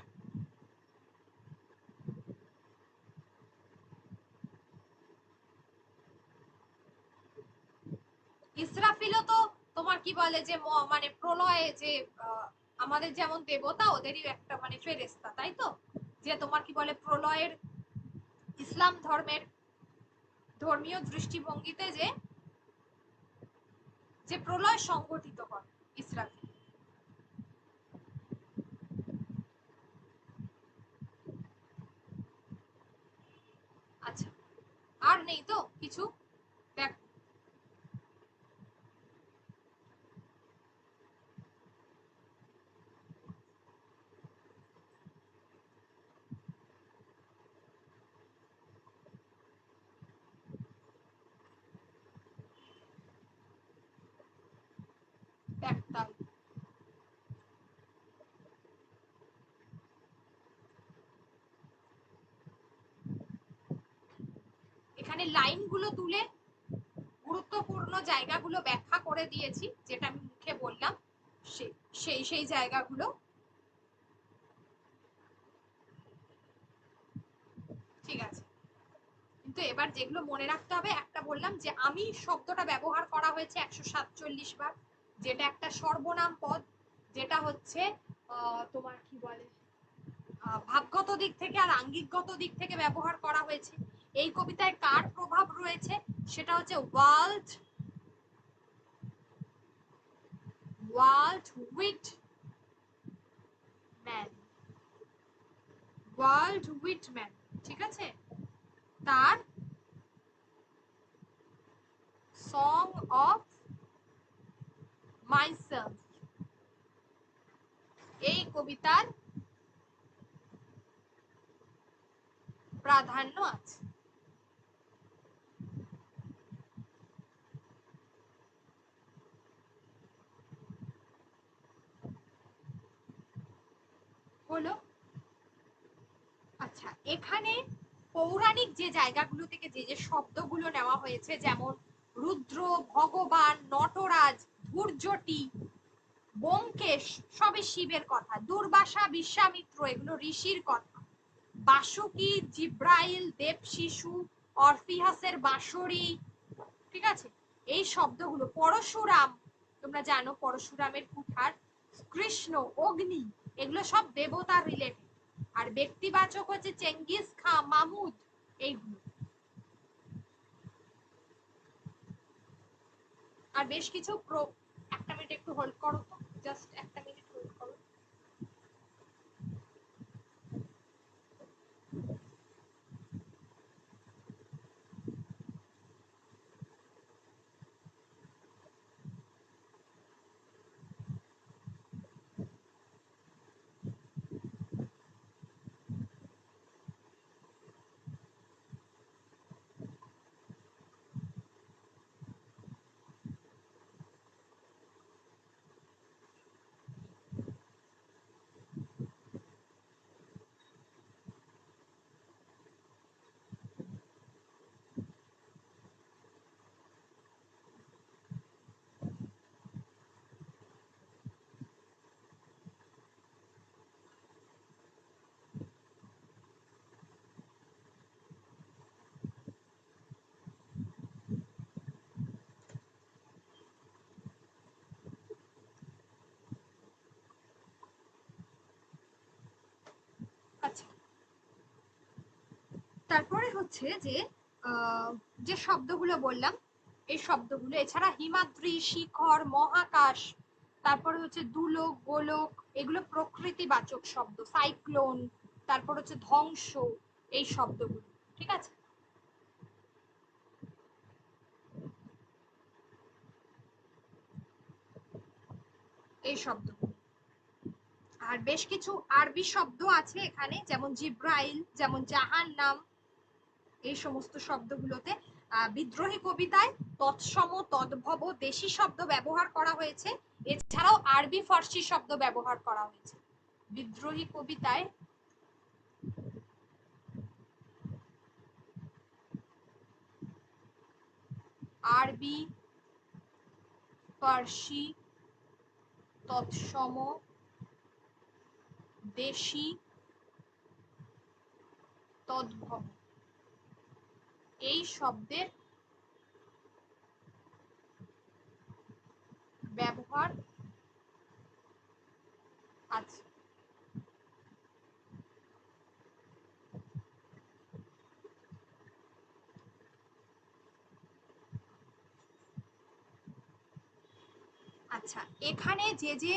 ইসরাফিলও তো তোমার কি বলে যে মানে প্রলয়ে যে আমাদের যেমন দেবতা, ওদেরই একটা মানে ফেরেশতা, তাই তো? যে তোমার কি বলে প্রলয়ের ইসলাম ধর্মের ধর্মীয় দৃষ্টিভঙ্গিতে যে যে প্রলয় সংগঠিত করে ইসরাফিল। আচ্ছা, আর নেই তো কিছু? দেখ, দেখ তাহলে এখানে লাইনগুলো তুলে গুরুত্বপূর্ণ জায়গাগুলো ব্যাখ্যা করে দিয়েছি, যেটা আমি মুখে বললাম সেই সেই জায়গাগুলো, ঠিক আছে? কিন্তু এবার যেগুলো মনে রাখতে হবে, একটা বললাম যে আমি শব্দটা ব্যবহার করা হয়েছে 147 বার, যেটা একটা সর্বনাম পদ, যেটা হচ্ছে তোমার কি বলে ভাবগত দিক থেকে আর আঙ্গিকগত দিক থেকে ব্যবহার করা হয়েছে। এই কবিতায় কার প্রভাব রয়েছে, সেটা হচ্ছে ওয়াল্ট হুইটম্যান। ওয়াল্ট হুইটম্যান, ঠিক আছে? তার সং অফ মাইসেলফ, এই কবিতার প্রাধান্য আছে। হলো। আচ্ছা, এখানে পৌরাণিক যে জায়গাগুলো থেকে যে যে শব্দগুলো নেওয়া হয়েছে, যেমন রুদ্র, ভগবান, নটরাজ, ধূর্যটি, ব্যোমকেশ, সবই শিবের কথা। দুর্বাসা, বিশ্বামিত্র, এগুলো ঋষির কথা। বাসুকি, জিব্রাইল, দেব শিশু, অরফিহাসের বাঁশরি, ঠিক আছে, এই শব্দগুলো। পরশুরাম, তোমরা জানো পরশুরামের কুঠার, কৃষ্ণ, অগ্নি, এগুলো সব দেবতার রিলেটেড। আর ব্যক্তিবাচক হচ্ছে চেঙ্গিস খাঁ, মামুদ, এইগুলো। আর বেশ কিছু একটা মিনিট একটু হোল্ড করো তো, জাস্ট একটা মিনিট হোল্ড করো। আচ্ছা, তারপরে হচ্ছে যে যে শব্দগুলো বললাম, এই শব্দগুলো এছাড়া হিমাদ্রি, শিখর, মহাকাশ, তারপরে হচ্ছে দুলোক, গোলক, এগুলো প্রকৃতিবাচক শব্দ। সাইক্লোন, তারপর হচ্ছে ধ্বংস, এই শব্দগুলো, ঠিক আছে। এই শব্দগুলো। আর বেশ কিছু আরবি শব্দ আছে এখানে, যেমন জিব্রাইল, যেমন জাহান্নাম, এই সমস্ত শব্দগুলোতে বিদ্রোহী কবিতায় তৎসম, তদ্ভব, দেশি শব্দ ব্যবহার করা হয়েছে। এছাড়াও আরবি ফার্সি শব্দ ব্যবহার করা হয়েছে বিদ্রোহী কবিতায়। আরবি, ফার্সি, তৎসম, দেশি, তদ্ভব, এই শব্দের ব্যবহার আছে। আচ্ছা, এখানে যে যে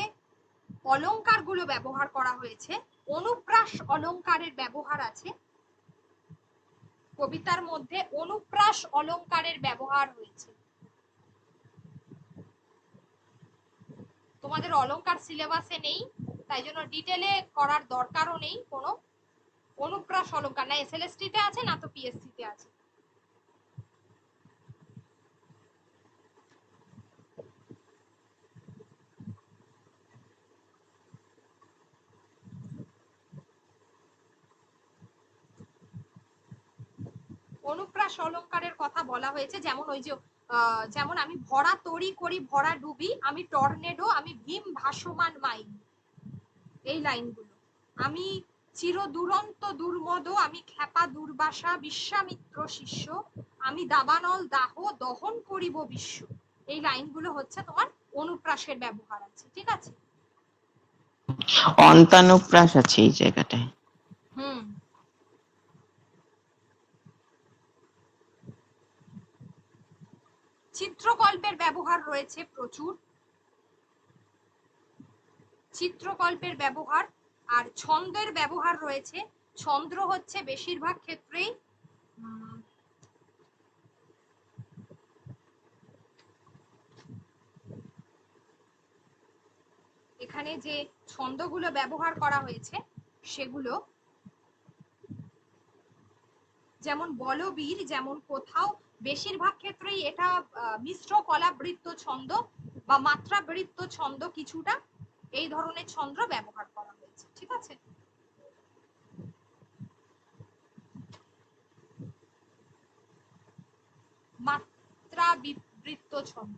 অলংকারগুলো ব্যবহার করা হয়েছে, অনুপ্রাস অলংকারের ব্যবহার আছে কবিতার মধ্যে, অনুপ্রাস অলংকারের ব্যবহার হয়েছে। তোমাদের অলংকার সিলেবাসে নেই, তাই জন্য ডিটেলে করার দরকারও নেই কোনো। অনুপ্রাস অলংকার না এসএলএসটি তে আছে, না তো পিএসসি তে আছে। অনুপ্রাস অলংকারের কথা বলা হয়েছে, যেমন ওই যে যেমন আমি ভরা তরি করি ভরা ডুবি, আমি টর্নেডো, আমি ভীম ভাসমান মাইন, এই লাইনগুলো। আমি চির দুরন্ত দুর্মদ, আমি খ্যাপা দুর্বাসা বিশ্বামিত্র শিষ্য, আমি দাবানল দাহ দহন করিব বিশ্ব, এই লাইনগুলো হচ্ছে তোমার অনুপ্রাসের ব্যবহার আছে, ঠিক আছে। অন্তানুপ্রাস আছে এই জায়গাটায়। হুম। চিত্রকল্পের ব্যবহার রয়েছে প্রচুর, চিত্রকল্পের ব্যবহার। আর ছন্দের ব্যবহার রয়েছে। ছন্দ হচ্ছে বেশিরভাগ ক্ষেত্রেই এখানে যে ছন্দগুলো ব্যবহার করা হয়েছে সেগুলো যেমন বলবীর, যেমন কোথাও, বেশিরভাগ ক্ষেত্রেই এটা মিশ্র কলাবৃত্ত ছন্দ বা মাত্রাবৃত্ত ছন্দ, কিছুটা এই ধরনের ছন্দ ব্যবহার করা হয়েছে, ঠিক আছে। মাত্রাবৃত্ত ছন্দ।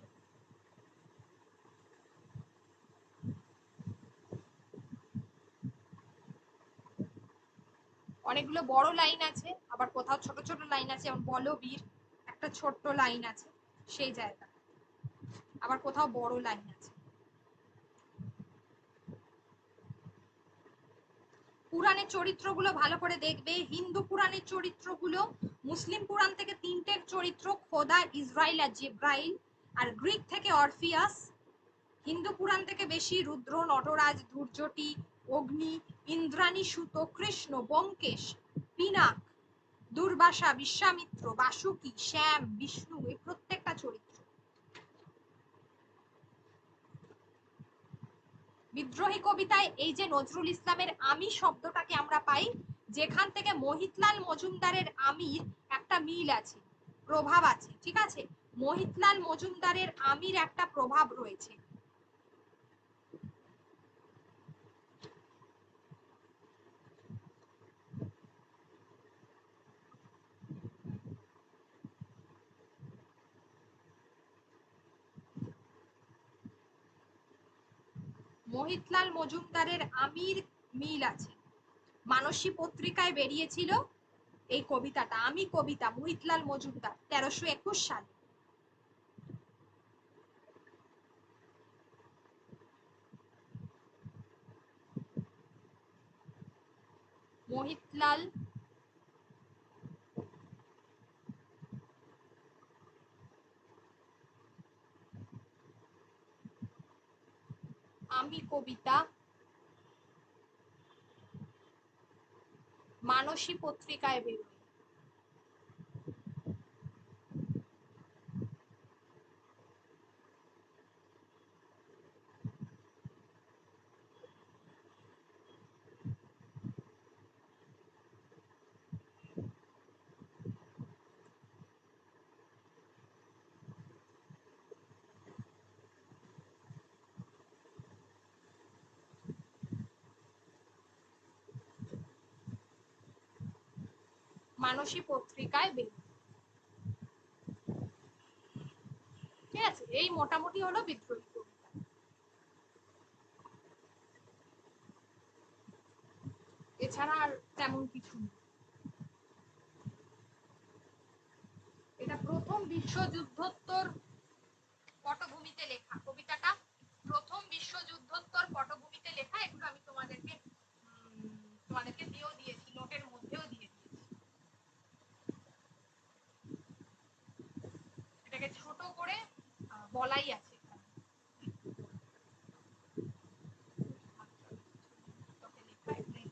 অনেকগুলো বড় লাইন আছে, আবার কোথাও ছোট ছোট লাইন আছে, যেমন বলবীর একটা ছোট্ট লাইন আছে সেই জায়গা, আবার কোথাও বড় লাইন আছে। পুরাণের চরিত্রগুলো ভালো করে দেখবে। হিন্দু পুরাণের চরিত্রগুলো, মুসলিম পুরাণ থেকে তিনটের চরিত্র খোদা, ইসরাইল আর জিব্রাইল, আর গ্রিক থেকে অরফিয়াস। হিন্দু পুরাণ থেকে বেশি রুদ্র, নটরাজ, দুর্জটি, অগ্নি, ইন্দ্রাণী, সুত, কৃষ্ণ, ব্যোমকেশ, পিনাক, দুর্বাসা, বিশ্বামিত্র, বাসুকি, শ্যাম, বিষ্ণু, এই প্রত্যেকটা চরিত্র। বিদ্রোহী কবিতায় এই যে নজরুল ইসলামের আমি শব্দটাকে আমরা পাই, যেখান থেকে মহিতলাল মজুমদারের আমির একটা মিল আছে, প্রভাব আছে, ঠিক আছে, মহিতলাল মজুমদারের আমির একটা প্রভাব রয়েছে। মহিতলাল মজুমদারের আমির মিল আছে। মানসী পত্রিকায় বেরিয়েছিল এই কবিতাটা, আমি কবিতা, মহিতলাল মজুমদার, 1321 সালে। মহিতলাল আমি কবিতা মানসী পত্রিকায় বেরোয়। মানসী পত্রিকায় বেরোয়, ঠিক আছে। এই মোটামুটি হলো বিদ্রোহী কবিতা। এছাড়া আর তেমন কিছু নেই। এটা প্রথম বিশ্বযুদ্ধোত্তর পটভূমিতে লেখা কবিতাটা, প্রথম বিশ্বযুদ্ধোত্তর পটভূমিতে লেখা। এগুলো আমি তোমাদেরকে দিয়েও দিয়েছি, নোটের মধ্যেও দিয়ে দিয়েছি। এটাকে ছোট করে বলাই আছে,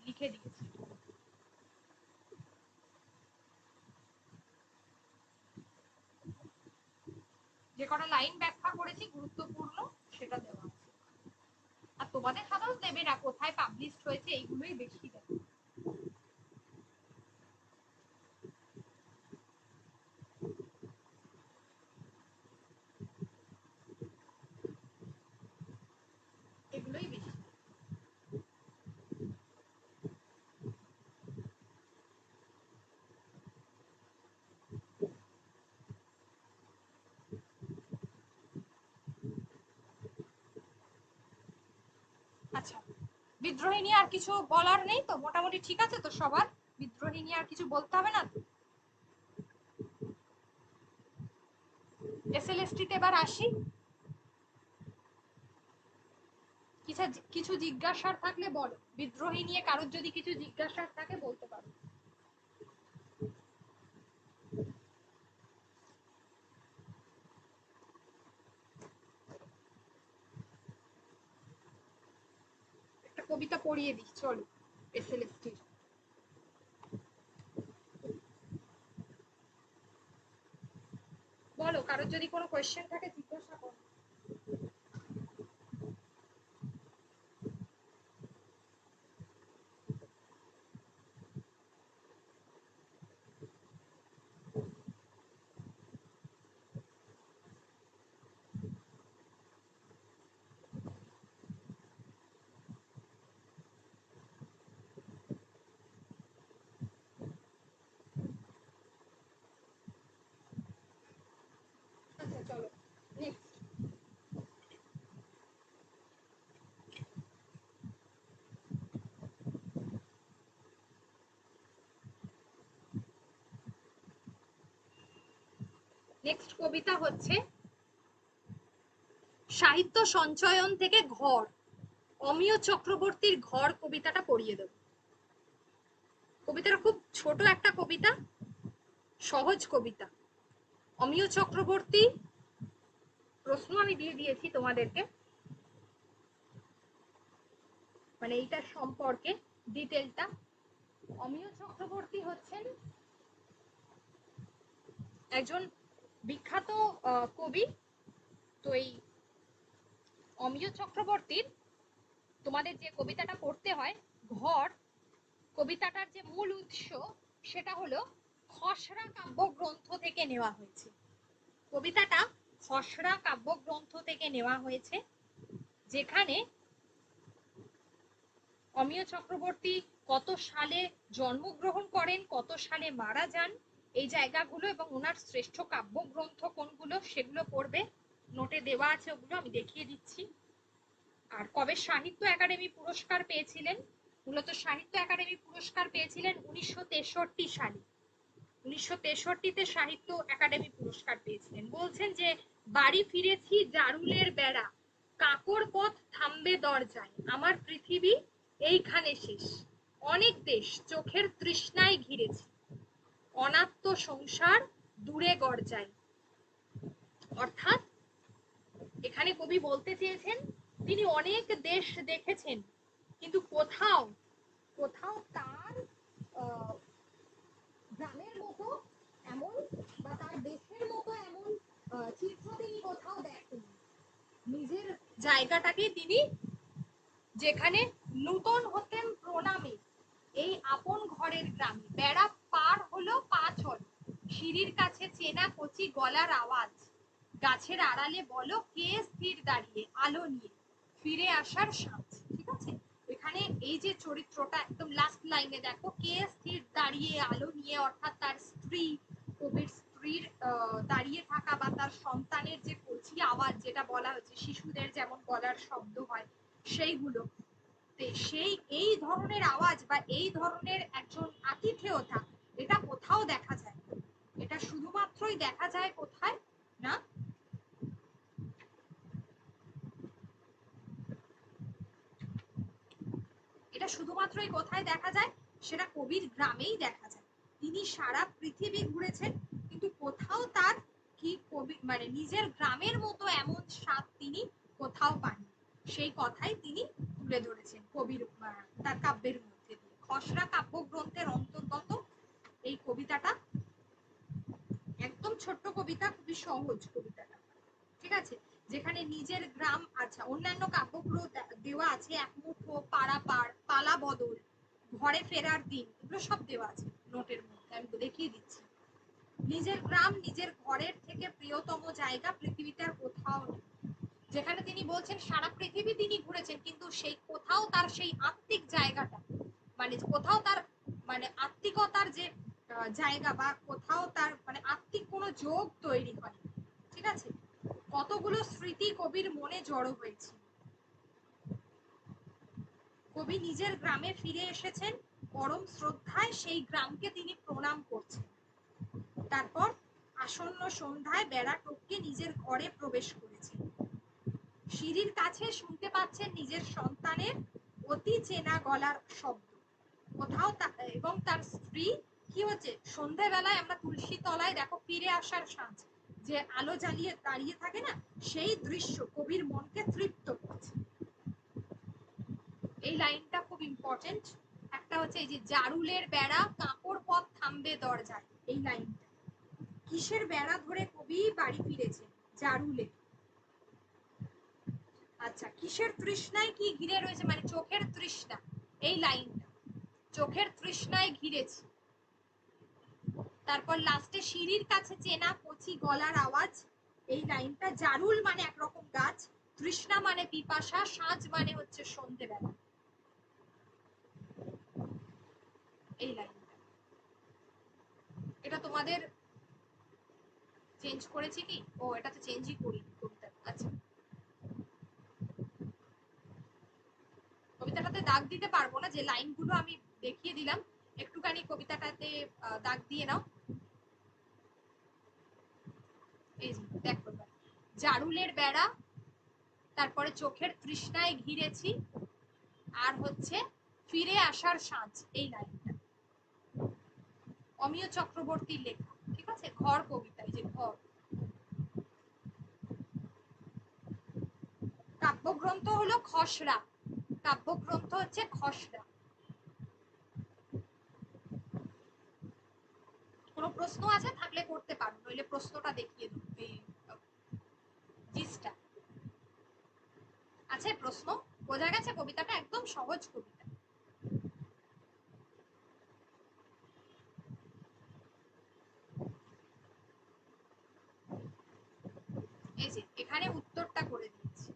লিখে দিয়েছি। যে কটা লাইন ব্যাখ্যা করেছি গুরুত্বপূর্ণ সেটা দেওয়া আছে। আর তোমাদের সাধারণত দেবে না কোথায় পাবলিশড হয়েছে, এইগুলোই বেশি দেবে। এগুলোই বেশি। আচ্ছা, বিদ্রোহী নিয়ে আর কিছু বলার নেই তো? মোটামুটি ঠিক আছে তো সবার? বিদ্রোহী নিয়ে আর কিছু বলতে হবে না তো? এসএলএসটি তে এবার আসি। কিছু কিছু জিজ্ঞাসার থাকলে বলো, বিদ্রোহী নিয়ে কারোর যদি কিছু জিজ্ঞাসার থাকে বলতে পারো। একটা কবিতা পড়িয়ে দিই চলো, এসএলএসটি। বলো, কারোর যদি কোনো কোয়েশ্চেন থাকে জিজ্ঞাসা করো। আচ্ছা চলো নেক্সট। নেক্সট কবিতা হচ্ছে সাহিত্য সঞ্চয়ন থেকে ঘর, অমিয় চক্রবর্তীর ঘর কবিতাটা পড়িয়ে দেব। কবিতাটা খুব ছোট একটা কবিতা, সহজ কবিতা। অমিয় চক্রবর্তী, প্রশ্ন আমি দিয়ে দিয়েছি তোমাদেরকে, মানে এইটার সম্পর্কে ডিটেলটা। অমিয় চক্রবর্তী হচ্ছেন একজন বিখ্যাত কবি। তো এই অমিয় চক্রবর্তীর তোমাদের যে কবিতাটা পড়তে হয় ঘর, কবিতাটার যে মূল উৎস সেটা হলো খসড়া কাব্যগ্রন্থ থেকে নেওয়া হয়েছে। কবিতাটা খসড়া কাব্যগ্রন্থ থেকে নেওয়া হয়েছে, যেখানে অমিয় চক্রবর্তী কত সালে জন্মগ্রহণ করেন, কত সালে মারা যান, এই জায়গাগুলো এবং ওনার শ্রেষ্ঠ কাব্যগ্রন্থ কোনগুলো সেগুলো পড়বে। নোটে দেওয়া আছে, ওগুলো আমি দেখিয়ে দিচ্ছি। আর কবে সাহিত্য একাডেমি পুরস্কার পেয়েছিলেন? মূলত সাহিত্য একাডেমি পুরস্কার পেয়েছিলেন 1963 সালে। 1963-তে সাহিত্য একাডেমি পুরস্কার পেয়েছিলেন। বলছেন যে বাড়ি ফিরেছি জারুলের বেড়া, কাকর পথ থামবে দরজায়, আমার পৃথিবী এইখানে শেষ, অনেক দেশ চোখের তৃষ্ণায় ঘিরেছি, অনাত্ম সংসার দূরে গর্জায়। অর্থাৎ এখানে কবি বলতে চেয়েছেন তিনি অনেক দেশ দেখেছেন, কিন্তু কোথাও কোথাও তার গ্রামের মতো এমন বা তার দেশের মতো এমন চিত্র তিনি কোথাও দেখেন। নিজের জায়গাটাকে তিনি, যেখানে নূতন হতেন প্রণামে এই আপন ঘরের গ্রামে, বেড়া পার হলো পা চল, সিঁড়ির কাছে চেনা কচি গলার আওয়াজ, গাছের আড়ালে বলো কে স্থির দাঁড়িয়ে আলো নিয়ে, ফিরে আসার সাঁঝ। ঠিক আছে, এখানে এই যে চরিত্রটা একদম লাস্ট লাইনে দেখো, কে স্থির দাঁড়িয়ে আলো নিয়ে, অর্থাৎ তার স্ত্রী, কবির স্ত্রীর দাঁড়িয়ে থাকা বা তার সন্তানের যে কচি আওয়াজ, যেটা বলা হচ্ছে শিশুদের যেমন গলার শব্দ হয় সেইগুলো, সেই এই ধরনের আওয়াজ বা এই ধরনের একজন আতিথেয়তা এটা কোথাও দেখা যায় না। এটা শুধুমাত্রই দেখা যায় কোথায় না, এটা শুধুমাত্রই কোথায় দেখা যায়, সেটা কবির গ্রামেই দেখা যায়। তিনি সারা পৃথিবী ঘুরেছেন, কিন্তু কোথাও তার কি কবি মানে নিজের গ্রামের মতো এমন স্বাদ তিনি কোথাও পাননি। সেই কথাই তিনি তুলে ধরেছেন কবির তার কাব্যের মধ্যে দিয়ে। খসড়া কাব্যগ্রন্থের অন্তর্গত এই কবিতাটা, একদম ছোট্ট কবিতা, খুবই সহজ কবিতাটা। ঠিক আছে, যেখানে নিজের গ্রাম, আচ্ছা অন্যান্য কাব্যগুলো দেওয়া আছে, এক মুঠো, পাড়াপাড়, পালা বদল, ঘরে ফেরার দিন, এগুলো সব দেওয়া আছে নোটের মধ্যে, আমি দেখিয়ে দিচ্ছি। নিজের গ্রাম, নিজের ঘরের থেকে প্রিয়তম জায়গা পৃথিবীতে আর কোথাও নেই। যেখানে তিনি বলছেন সারা পৃথিবী তিনি ঘুরেছেন, কিন্তু সেই কোথাও তার সেই আত্মিক জায়গাটা, মানে কোথাও তার মানে আত্মিকতার যে জায়গা বা কোথাও তার মানে আত্মিক কোনো যোগ তৈরি হয়। ঠিক আছে, কতগুলো স্মৃতি কবির মনে জড়ো হয়েছে। কবি নিজের গ্রামে ফিরে এসেছেন, পরম শ্রদ্ধায় সেই গ্রামকে তিনি প্রণাম করছেন। তারপর আসন্ন সন্ধ্যায় বেড়া টপকে নিজের ঘরে প্রবেশ করেছেন, সিঁড়ির কাছে শুনতে পাচ্ছেন নিজের সন্তানের অতি চেনা গলার শব্দ। কোথাও এবং তার স্ত্রী কি হচ্ছে, সন্ধ্যাবেলায় আমরা তুলসী তলায় দেখো ফিরে আসার সাঁঝ, যে আলো জ্বালিয়ে দাঁড়িয়ে থাকে না, সেই দৃশ্য কবির মনকে তৃপ্ত করছে। এই লাইনটা খুব ইম্পর্টেন্ট। একটা হচ্ছে এই যে জারুলের বেড়া, কাঁকর পথ থামবে দরজায়, এই লাইনটা কিসের বেড়া ধরে কবি বাড়ি ফিরেছে? জারুলে। আচ্ছা, কিসের তৃষ্ণায় কি ঘিরে রয়েছে, মানে চোখের তৃষ্ণা, এই লাইনটা চোখের তৃষ্ণায় ঘিরেছি। তারপর লাস্টে সিঁড়ির কাছে চেনা কচি গলার আওয়াজ, এই লাইনটা জারুল মানে একরকম গাছ, তৃষ্ণা মানে পিপাসা, সাঁঝ মানে হচ্ছে সন্ধেবেলা, এই লাইনটা। এটা তোমাদের চেঞ্জ করেছি কি? ও, এটা তো চেঞ্জই করি কবিতা। আচ্ছা, কবিতাটাতে দাগ দিতে পারবো না, যে লাইনগুলো আমি দেখিয়ে দিলাম, একটুখানি কবিতাটাতে দাগ দিয়ে নাও। এই যে দেখো এবার, জারুলের বেড়া, তারপরে চোখের তৃষ্ণায় ঘিরেছি, আর হচ্ছে ফিরে আসার সাঁঝ, এই লাইনটা অমিয় চক্রবর্তীর লেখা। ঠিক আছে, ঘর কবিতা, এই যে ঘর। কাব্যগ্রন্থ হলো খসড়া, কাব্যগ্রন্থ হচ্ছে খসড়া। কোনো প্রশ্ন আছে থাকলে করতে পারো, নইলে প্রশ্নটা দেখিয়ে দেবো, এই জিসটা আছে। প্রশ্ন বোঝা গেছে? কবিতাটা একদম সহজ কবিতা। এই যে এখানে উত্তরটা করে দিয়েছি।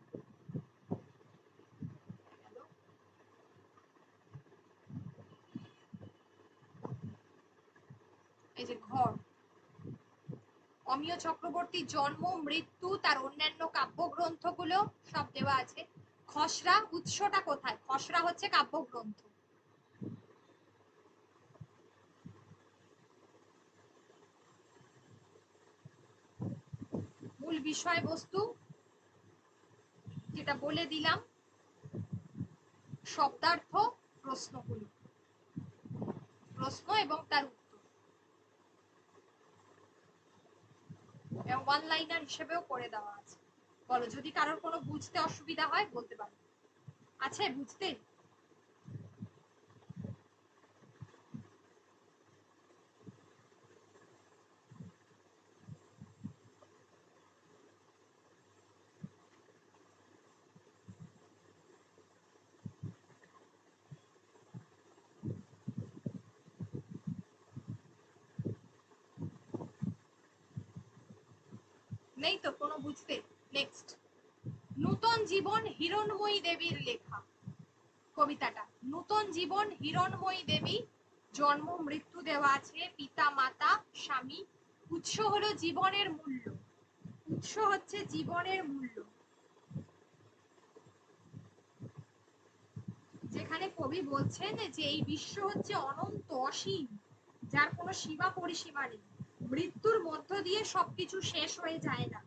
এই যে ঘর, অমিয় চক্রবর্তীর জন্ম মৃত্যু, তার অন্যান্য কাব্যগ্রন্থগুলো সব দেওয়া আছে। খসড়া, উৎসটা কোথায়? খসড়া হচ্ছে কাব্যগ্রন্থ। মূল বিষয়বস্তু যেটা বলে দিলাম, শব্দার্থ, প্রশ্নগুলো, প্রশ্ন এবং তার উত্তর, এবং ওয়ান লাইনার হিসেবেও করে দেওয়া আছে। বলো, যদি কারোর কোনো বুঝতে অসুবিধা হয় বলতে পারো। আছে বুঝতে? নেই তো কোনো বুঝতে? নেক্সট, নূতন জীবন হিরণময়ী দেবীর লেখা কবিতাটা। নূতন জীবন হিরণময়ী দেবী, জন্ম মৃত্যু দেওয়া আছে, পিতা মাতা স্বামী, উৎস হলো জীবনের মূল্য, উৎস হচ্ছে জীবনের মূল্য। যেখানে কবি বলছেন যে এই বিশ্ব হচ্ছে অনন্ত অসীম, যার কোনো সীমা পরিসীমা নেই, মৃত্যুর মধ্য দিয়ে সবকিছু শেষ হয়ে যায় না।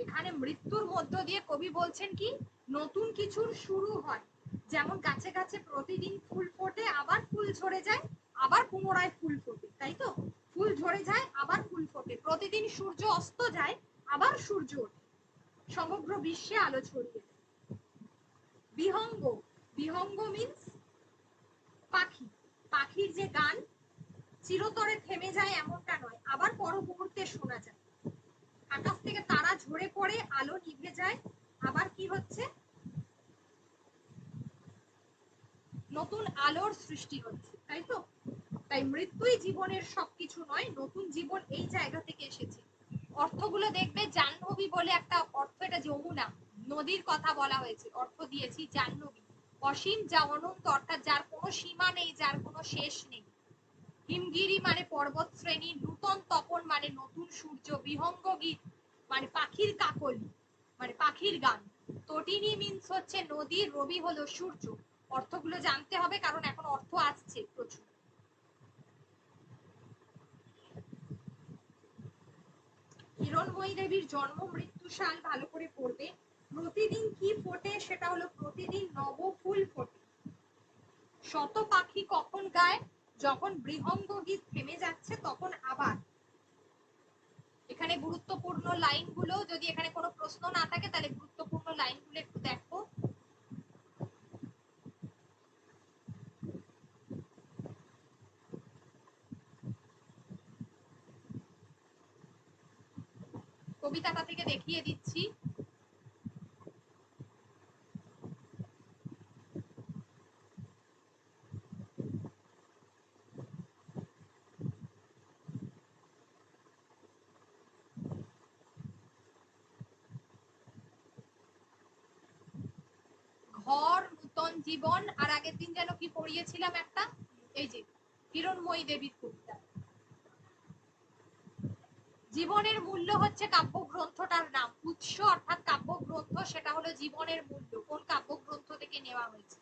এখানে মৃত্যুর মধ্য দিয়ে কবি বলছেন কি নতুন কিছুর শুরু হয়। যেমন গাছে গাছে প্রতিদিন ফুল ফোটে, আবার ফুল ঝরে যায়, আবার পুনরায় ফুল ফোটে, তাই তো? ফুল ঝরে যায়, আবার ফুল ফোটে, প্রতিদিন সূর্য অস্ত যায়, আবার সূর্য ওঠে, সমগ্র বিশ্বে আলো ছড়িয়ে দেয়। বিহঙ্গ, বিহঙ্গ মিন্স পাখি, পাখির যে গান চিরতরে থেমে যায় এমনটা নয়, আবার পর মুহূর্তে শোনা যায়। আকাশ থেকে তারা ঝরে পড়ে, আলো নিভে যায়, আবার কি হচ্ছে? নতুন আলোর সৃষ্টি হচ্ছে, তাই তো? তাই মৃত্যুই জীবনের সবকিছু নয়, নতুন জীবন এই জায়গা থেকে এসেছে। অর্থগুলো দেখবে, জাহ্নবী বলে একটা অর্থ, এটা যমুনা নদীর কথা বলা হয়েছে, অর্থ দিয়েছি জাহ্নবী, অসীম যা অনন্ত, অর্থাৎ যার কোনো সীমা নেই, যার কোনো শেষ নেই। হিমগিরি মানে পর্বত শ্রেণী, নূতন তপন মানে নতুন সূর্য, বিহঙ্গ গীত মানে পাখির কাকলি, মানে পাখির গান, তটিনী মিন্স হচ্ছে নদী, রবি হলো সূর্য। অর্থগুলো জানতে হবে কারণ এখন অর্থ আসছে প্রচুর। হিরণময়ী দেবীর জন্ম মৃত্যু সাল ভালো করে পড়বে। প্রতিদিন কি ফোটে? সেটা হলো প্রতিদিন নব ফুল ফোটে। শত পাখি কখন গায়? যখন বৃহঙ্গ গীত থেমে যাচ্ছে তখন আবার। এখানে গুরুত্বপূর্ণ লাইনগুলো, যদি এখানে কোনো প্রশ্ন না থাকে তাহলে গুরুত্বপূর্ণ লাইনগুলো একটু দেখো। কবিতাটা থেকে দেখিয়ে দিচ্ছি। ঘর, নূতন জীবন, আর আগের দিন যেন কি পড়িয়েছিলাম একটা, এই যে হিরণময়ী দেবীর কবিতা। জীবনের মূল্য হচ্ছে কাব্যগ্রন্থটার নাম, উৎস অর্থাৎ কাব্যগ্রন্থ, সেটা হলো জীবনের মূল্য, কোন কাব্যগ্রন্থ থেকে নেওয়া হয়েছে।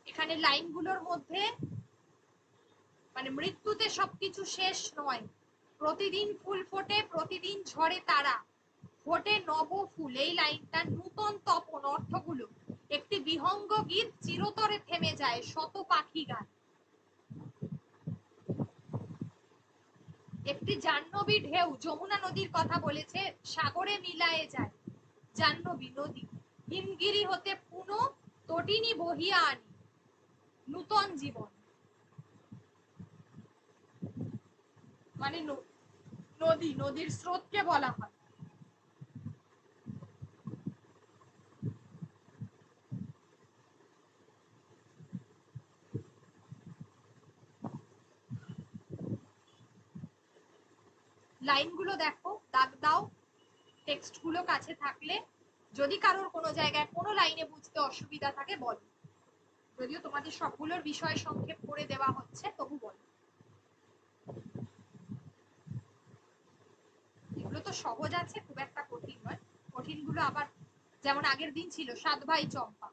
এখানে লাইনগুলোর মধ্যে মানে মৃত্যুতে সবকিছু শেষ নয়, প্রতিদিন ফুল ফোটে, প্রতিদিন ঝরে তারা, ফোটে নব ফুল। এই লাইনটা নূতন তপন অর্থগুলো, একটি বিহঙ্গ গীত চিরতরে থেমে যায়, শত পাখি গান। একটি জাহ্নবী ঢেউ, যমুনা নদীর কথা বলেছে, সাগরে মিলায়ে যায়। জাহ্নবী নদী, হিমগিরি হতে পুনো তটিনী বহিয়া আনি, নূতন জীবন। মানে নদী, নদীর স্রোতকে বলা হয়। লাইনগুলো দেখো, দাগ দাও, টেক্সট গুলো কাছে থাকলে। যদি কারোর কোনো জায়গায় কোনো লাইনে বুঝতে অসুবিধা থাকে বলো, যদিও তোমাদের সবগুলোর বিষয় সংক্ষেপ করে দেওয়া হচ্ছে, তবু বলো। এগুলো তো সহজ আছে, খুব একটা কঠিন নয়। কঠিন গুলো আবার যেমন আগের দিন ছিল 7 ভাই চম্পা।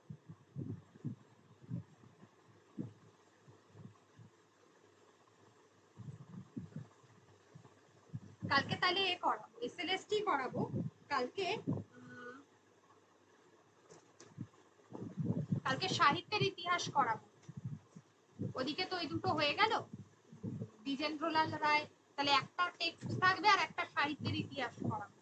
কালকে তাহলে এ করাবো, এসএলএসটি করাবো কালকে। কালকে সাহিত্যের ইতিহাস করাবো। ওদিকে তো ওই দুটো হয়ে গেল, দ্বিজেন্দ্রলাল রায়, তাহলে একটা টেক্সট থাকবে আর একটা সাহিত্যের ইতিহাস করাবো।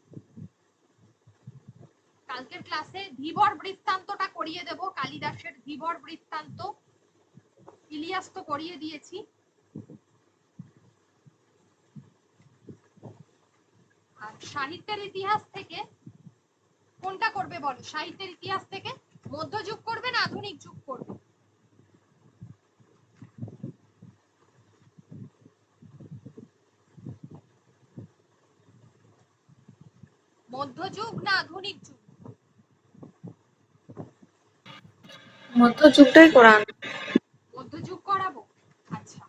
কালকের ক্লাসে ধীবর বৃত্তান্তটা করিয়ে দেব, কালিদাসের ধীবর বৃত্তান্ত। ইলিয়াস তো করিয়ে দিয়েছি। আর সাহিত্যের ইতিহাস থেকে কোনটা করবে বলো? সাহিত্যের ইতিহাস থেকে মধ্যযুগ করবে না আধুনিক যুগ করবে? মধ্যযুগ না আধুনিক যুগ? মধ্যযুগটাই করান। মধ্যযুগ করাবো। আচ্ছা,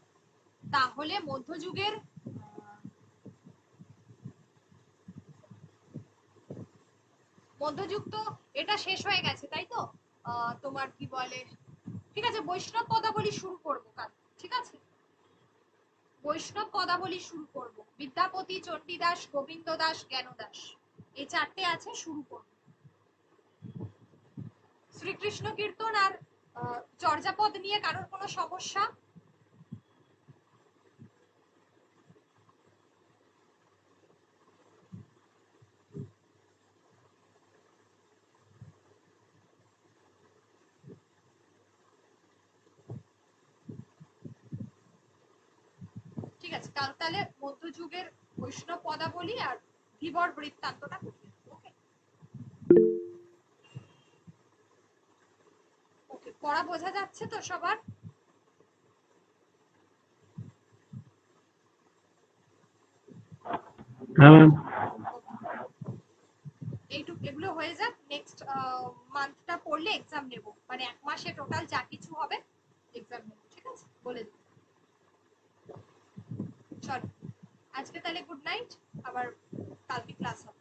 তাহলে মধ্যযুগের মধ্যযুগ তো এটা শেষ হয়ে গেছে, তাই তো? তোমার কি বলে, ঠিক আছে, বৈষ্ণব পদাবলী শুরু করবো কাল। ঠিক আছে, বৈষ্ণব পদাবলী শুরু করব। বিদ্যাপতি, চণ্ডীদাস, গোবিন্দ দাস, জ্ঞানদাস, এই চারটে আছে, শুরু করব। শ্রীকৃষ্ণ কীর্তন আর চর্যাপদ নিয়ে কারোর কোনো সমস্যা? ঠিক আছে, কাল তাহলে মধ্যযুগের বৈষ্ণব পদাবলী আর ধীবর বৃত্তান্তটা করিয়ে দেবো। ওকে ওকে, পড়া বোঝা যাচ্ছে তো সবার? হ্যাঁ ম্যাম। এইটুকু, এগুলো হয়ে যাক। নেক্সট মান্থটা পড়লে এক্সাম নেব, মানে 1 মাসে টোটাল যা কিছু হবে এক্সাম নেব। ঠিক আছে, বলে দেবো। চলো আজকে তাহলে গুড নাইট, আবার কালকে ক্লাস হবে।